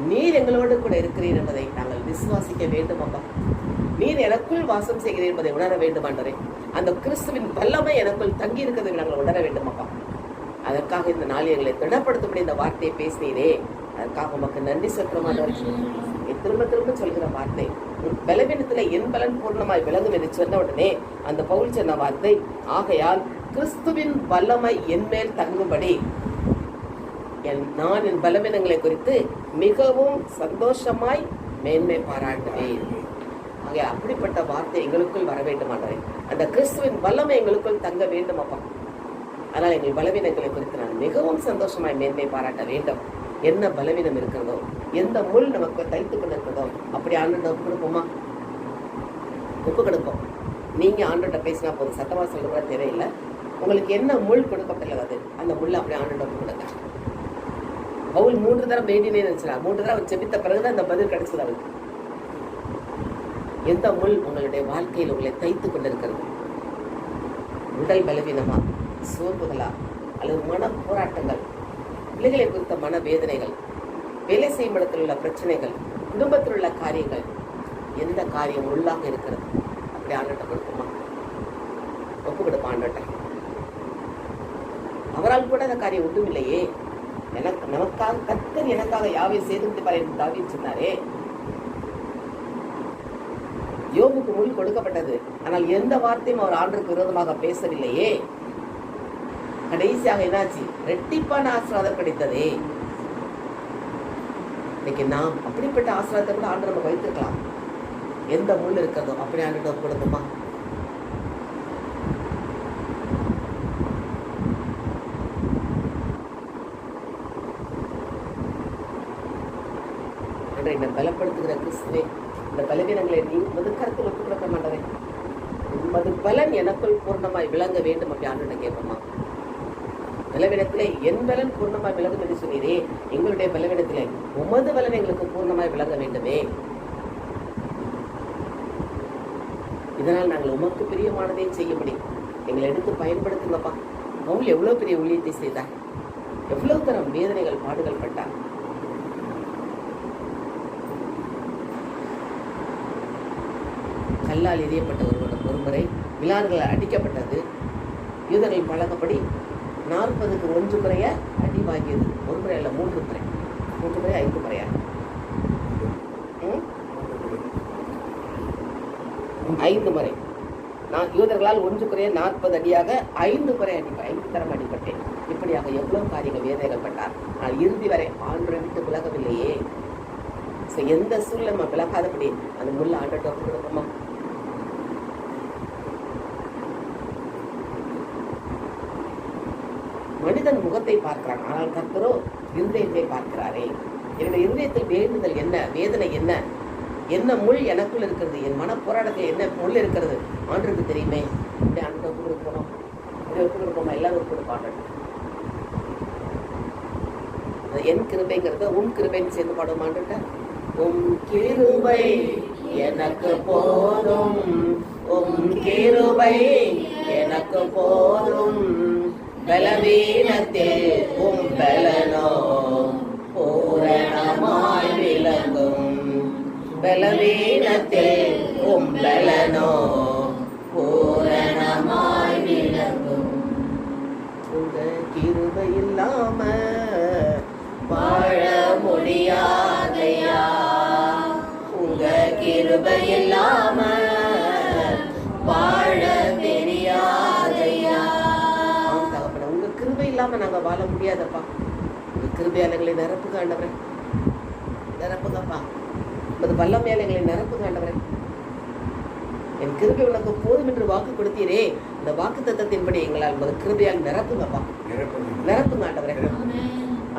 நீர் எங்களோடு கூட இருக்கிறீர் என்பதை நாங்கள் விசுவாசிக்க வேண்டும் அப்பா. நீர் எனக்குள் வாசம் செய்கிறீர் என்பதை உணர வேண்டும் ஆண்டவரே. அந்த கிறிஸ்துவின் வல்லமை எனக்குள் தங்கி இருக்கிறதை நாங்கள் உணர வேண்டும் அப்பா. அதற்காக இந்த நாள் எங்களை திடப்படுத்தப்படி இந்த வார்த்தையை பேசினீரே, அதற்காக உமக்கு நன்றி செலுத்துறோம் ஆண்டவரே. திரும்ப திரும்ப சொல்கிற வார்த்தை, பலவீனத்துல என் பலன் பூர்ணமாய் விளங்கும் என்று சொன்ன உடனே அந்த பவுல் சொன்ன வார்த்தை, ஆகையால் கிறிஸ்துவின் வல்லமை என் மேல் தங்கும்படி நான் என் பலவீனங்களை குறித்து மிகவும் சந்தோஷமாய் மேன்மை பாராட்டுவேன். ஆகிய அப்படிப்பட்ட வார்த்தை எங்களுக்குள் வர வேண்டுமானவரே. அந்த கிறிஸ்துவின் வல்லமை எங்களுக்குள் தங்க வேண்டும் அப்பா. ஆனால் எங்கள் பலவீனங்களை குறித்து நான் மிகவும் சந்தோஷமாய் மேன்மை பாராட்ட வேண்டும். என்ன பலவீனம் இருக்கிறதோ, எந்த முள் நமக்கு தைத்து கொண்டிருக்கிறதோ அப்படி ஆனந்தம் கொடுப்போமா. ஒப்பு கொடுப்போம். நீங்க ஆண்டோட்ட பேசினா போதும், சத்தமா சொல்ல கூட தேவையில்லை. உங்களுக்கு என்ன முள் கொடுக்கப்பட்டுள்ளது அந்த முள்ள அப்படியே ஆண்டோட்ட ஒப்பு கொடுங்க. பவுல் 3 தரம் வேண்டினே நினைச்சார். 3 தரம் செபித்த பிறகுதான் அந்த பதில் கிடைச்சது அவருக்கு. எந்த முள் உங்களுடைய வாழ்க்கையில் உங்களை தைத்து கொண்டிருக்கிறது? உடல் பலவீனமா, சோர்வுகளா, அல்லது மன போராட்டங்கள், பிள்ளைகளை குறித்த மன வேதனைகள், வேலை செய்யும் இடத்தில் உள்ள பிரச்சனைகள், குடும்பத்தில் உள்ள காரியங்கள், எந்த காரியம் உள்ளாக இருக்கிறது? அப்படி ஆண்டட்ட கொடுக்குமா? ஒப்பு கொடுப்பா ஆண்டட்ட. அவரால் கூட அந்த காரியம் ஒன்றும் இல்லையே, நமக்காக கர்த்தர் எனக்காக யாவை செய்து விட்டுப்பார் என்று தாவீது சொன்னாரே. யோபுக்கு முள் கொடுக்கப்பட்டது, ஆனால் எந்த வார்த்தையும் அவர் ஆண்டருக்கு விரோதமாக பேசவில்லையே. கடைசியாக என்னாச்சு? ரெட்டிப்பான ஆசீர்வாதம் கிடைத்ததே. இன்னைக்கு நாம் அப்படிப்பட்ட ஆசீர்வாதத்தை கூட ஆண்டு நம்ம வைத்திருக்கலாம். எந்த முள் இருக்கிறதோ அப்படி ஆண்டு கொடுக்குமா? என்னை பலப்படுத்துகிற கிறிஸ்துவே, இந்த பலவீனங்களை நீ உமது கருத்தில் ஒப்புக் கொடுக்க மாட்டவே. உமது பலன் எனக்குள் பூர்ணமாய் விளங்க வேண்டும் அப்படி ஆண்டு கேட்போமா? பலவீனத்திலே என் பலன் பூர்ணமாய் விளங்கும் என்று சொன்னீரே, எங்களுடைய பலவீனத்திலே உமது பலன் எங்களுக்கு பூர்ணமாய் விளங்க வேண்டுமே. இதனால் நாங்கள் உமக்கு பிரியமானதை செய்யும்படி எங்களை எடுத்து பயன்படுத்துங்கப்பா. அவங்க எவ்வளவு பெரிய ஊழியத்தை செய்தார், எவ்வளவு தரம் வேதனைகள் பாடுகள் பட்டார். கல்லால் எரியப்பட்ட ஒருமுறை விலாறுகள் அடிக்கப்பட்டது. யூதர்கள் பழக்கப்படி 40க்கு 1 முறைய அடி வாங்கியது. ஒரு முறை அல்ல, 3 முறை, 5 முறையா? 5 முறை. நான் யூதர்களால் 1 குறைய 40 அடியாக 5 முறை 5 தரம் அடிப்பட்டேன். இப்படியாக எவ்வளவு காரியங்கள் வேதனைகள் பட்டார். நான் இறுதி வரை ஆண்டவரை விட்டு விலகவில்லையே. எந்த சூழ்நிலை நம்ம விலகாதபடி அந்த முள்ள ஆண்டோட்ட ஒப்பு கொடுப்போமா? மனிதன் முகத்தை பார்க்கிறான், ஆனால் கர்த்தரோ இருதயத்தை பார்க்கிறாரே. என்னுடைய இருதயத்தில் வேண்டுதல் என்ன, வேதனை என்ன, என்ன முள் எனக்குள் இருக்கிறது, என் மன போராட்டத்தில் என்ன முள் இருக்கிறது ஆண்டுக்கு தெரியுமே. இப்படி ஆண்டு ஒப்பு கொடுக்கணும், இப்படி ஒப்பு கொடுப்போமா? எல்லாரும் ஒப்பு கொடுப்பாங்க. என் கிருபைங்கிறத உன் கிருபைன்னு சேர்ந்து பாடுமான்ட்டு. உம் கிருபை எனக்கு போதும், உம் கிருபை எனக்கு போதும், பலவீனத்தில் உம் பலனோ பூரணமாய் விளங்கும், பலவீனத்தில் உம் பலனோ பூரணமாய் விளங்கும். உங்க கிருபை இல்லாம வாழ முடியாதையா, உங்க கிருபை இல்லாம வாழ தெரியாதையா. உங்க கிருபை இல்லாம நாங்க வாழ முடியாதப்பா. உங்க கிருபையாளர்களை நிரப்புங்க ஆண்டவரே, நிரப்புங்கப்பா. உங்களது வல்லமையாளர்களை நிரப்புங்க ஆண்டவரே. என் கிருபை உனக்கு போதும் என்று வாக்கு கொடுத்தீரே, இந்த வாக்கு தத்தத்தின்படி எங்களால் உங்களது கிருபையால் நிரப்புங்கப்பா, நிரப்புங்க ஆண்டவரே.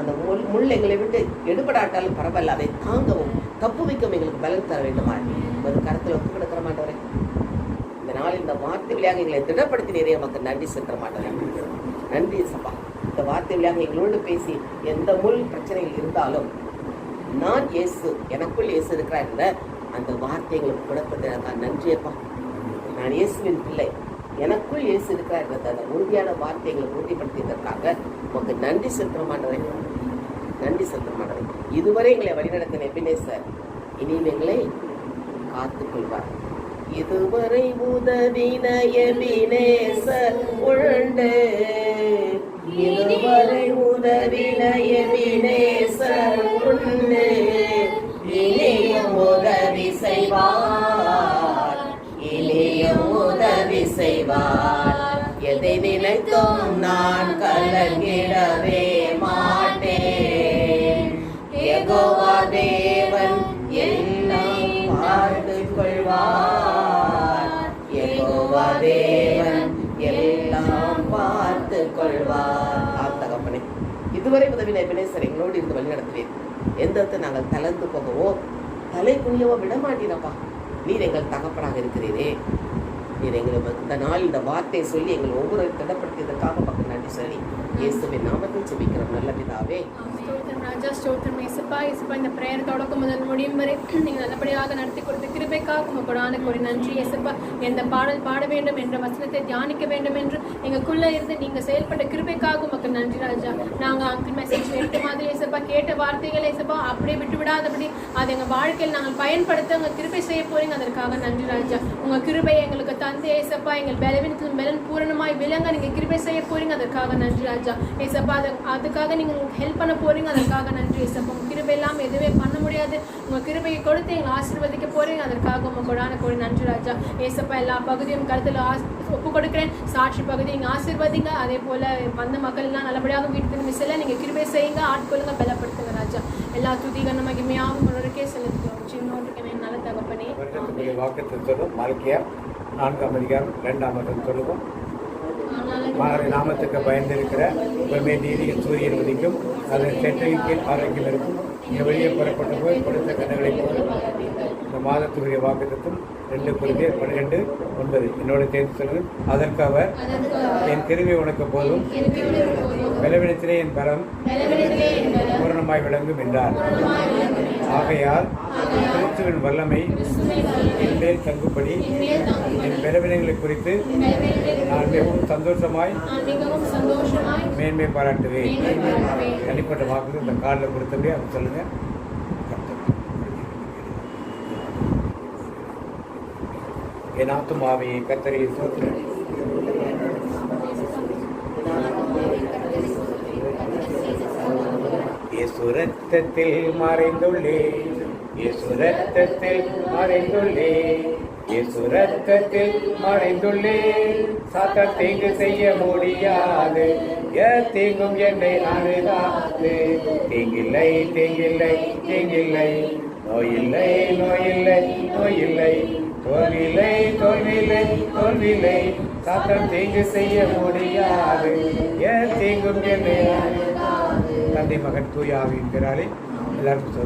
அந்த முள் எங்களை விட்டு எடுபடாட்டாலும் பரவாயில்ல, அதை தாங்கவும் தப்பு வைக்கவும் எங்களுக்கு பலன் தர வேண்டுமா? உங்களது கருத்தில் ஒப்பு கொடுக்கிற மாட்டவரே. இந்த நாளில் இந்த வார்த்தை வழியாக எங்களை திடப்படுத்தினரே, நமக்கு நன்றி செலுத்த மாட்டவரே. நன்றி சப்பா. இந்த வார்த்தை வழியாக எங்களோடு பேசி எந்த முள் பிரச்சனைகள் இருந்தாலும் நான் இயேசு, எனக்குள் இயேசு இருக்கிறார் என்ற அந்த வார்த்தை எங்களுக்கு கொடுப்பதற்காக நன்றியப்பா. நான் இயேசுவின் பிள்ளை, எனக்குள் இயேசு இருக்கிறார் என்ற அந்த உறுதியான வார்த்தை எங்களுக்கு உறுதிப்படுத்தியதற்காக உமக்கு நன்றி செலுத்தமானவரே, நன்றி செலுத்தமானவரே. இதுவரை எங்களை வழிநடத்தின எபினேசர் இனியும் எங்களை காத்துக் கொள்வார். இதுவரை உதவின எபினேசர் உண்டு, இதுவரை உதவின எபினேசர் உண்டு, இனியும் உதவி செய்வார், இனியும் உதவி செய்வார். எதை நினைத்தும் நான் கலங்கிடவே மாட்டேன். யெகோவா தேவன் எல்லாம் பார்த்து கொள்வார், யெகோவா தேவன் எல்லாம் பார்த்து கொள்வார். தகப்பனே, இதுவரை உதவின எபினேசர் எங்களோடு இருந்து வழி நடத்துவேன். எந்த நாங்கள் தளர்ந்து போகவோ தலை குனியவோ விட மாட்டீனப்பா. நீர் எங்கள் தகப்பனாக இருக்கிறீரே. நீர் எங்களுக்கு இந்த நாள் இந்த வார்த்தையை சொல்லி எங்கள் ஒவ்வொரு திடப்படுத்தியதற்காக மக்கள் நன்றி சொல்லி இயேசுவின் நாமத்தில் ஜெபிக்கிறோம் நல்ல பிதாவே. ஸ்தோத்திரம் ராஜா, ஸ்தோத்திரம் இயேசுப்பா. இயேசுப்பா, இந்த பிரேயர் தொடக்கம் முதல் முடியும் வரை நீங்கள் நல்லபடியாக நடத்தி கொடுத்த கிருபைக்காக உங்கள் கொடான ஒரு நன்றி இயேசுப்பா. எந்த பாடல் பாட வேண்டும் என்ற வசனத்தை தியானிக்க வேண்டும் என்று எங்களுக்குள்ளே இருந்து நீங்கள் செயல்பட்ட கிருபைக்காக உமக்கு நன்றி ராஜா. நாங்கள் அங்கிள் மெசேஜ் எடுத்த மாதிரி இயேசுப்பா கேட்ட வார்த்தைகள் இயேசுப்பா அப்படியே விட்டு விடாதபடி அதை எங்கள் வாழ்க்கையில் நாங்கள் பயன்படுத்த உங்கள் கிருபை செய்ய போறீங்க. அதற்காக நன்றி ராஜா. உங்கள் கிருபை எங்களுக்கு தந்து இயேசுப்பா எங்கள் பலவீனத்திலும் பலன் பூரணமாய் விளங்க நீங்கள் கிருபை செய்ய போறீங்க. அதற்காக நன்றி ராஜா. ஏசப்பா, அதுக்காக நீங்க ஹெல்ப் பண்ண போறீங்க. அதற்காக நன்றி ஏசப்பா. உங்க கிருபை எல்லாம் எதுவுமே பண்ண முடியாது. உங்க கிருபையை கொடுத்து எங்களை ஆசீர்வதிக்க போறீங்க. அதற்காக உங்க கொடான கோடி நன்றி ராஜா. ஏசப்பா, எல்லா பகுதியும் கருத்துல ஒப்பு கொடுக்கிறேன். சாட்சி பகுதி நீங்க ஆசீர்வதிங்க. அதே போல வந்த மக்கள் எல்லாம் நல்லபடியாக வீட்டு திரும்பி செல்ல நீங்க கிருபை செய்யுங்க, ஆட்கொள்ளுங்க, பலப்படுத்துங்க ராஜா. எல்லா துதிகன மகிமையாகவும் ஒருவருக்கே செலுத்துகிறோம். சின்னோட்டுக்கு நல்ல தகப்பனே. வாக்குத்தத்தம் மல்கியா 4ஆம் அதிகாரம் 2ஆம் வசனம் சொல்லுவோம். நாமத்துக்கு பயந்திருக்கிற உண்மை நீதியின் சூரியன் உதிக்கும், அதன் செட்டையின் கீழ் ஆரோக்கியம் இருக்கும். இங்கே வெளியே புறப்பட்டு போய் கொடுத்த கண்ணுகளை போல இந்த மாதத்துடைய வாக்குத்தத்தம் 2 Corinthians 12:9 என்னோட தேர்ந்து சொல்லுங்கள். அதற்கு அவர், என் கிருபை உனக்கு போதும், பலவீனத்திலே என் பலம் பூரணமாய் விளங்கும் என்றார். ஆகையால் கிறிஸ்துவின் வல்லமை என் மேல் தங்கும்படி என் பலவீனங்களை குறித்து நான் மிகவும் சந்தோஷமாய் மேன்மை பாராட்டுவேன். தனிப்பட்ட வாக்கு இந்த காலில் கொடுத்தபடி அது சொல்லுங்க. என் ஆத்துமாவையை கர்த்தரை ஸ்தோத்திரம். இயேசு ரத்தத்தில் மறைந்துள்ளே, இயேசு ரத்தத்தில் மறைந்துள்ளே, இயேசு ரத்தத்தில் மறைந்துள்ளே. சாத்தான் தீங்கு செய்ய முடியாது, தீங்கும் என்னை அணுகாது. தீங்கில்லை, தீங்கில்லை, தீங்கில்லை, நோயில்லை, நோயில்லை, நோயில்லை, தோல்வியில்லை, தோல்வியில்லை, தோல்வியில்லை. சாத்தான் தீங்கு செய்ய முடியாது, தீங்கும் என்னை அணுகாது. தந்தை மகன் தூய ஆவியின் பேராலே எல்லாருக்கும்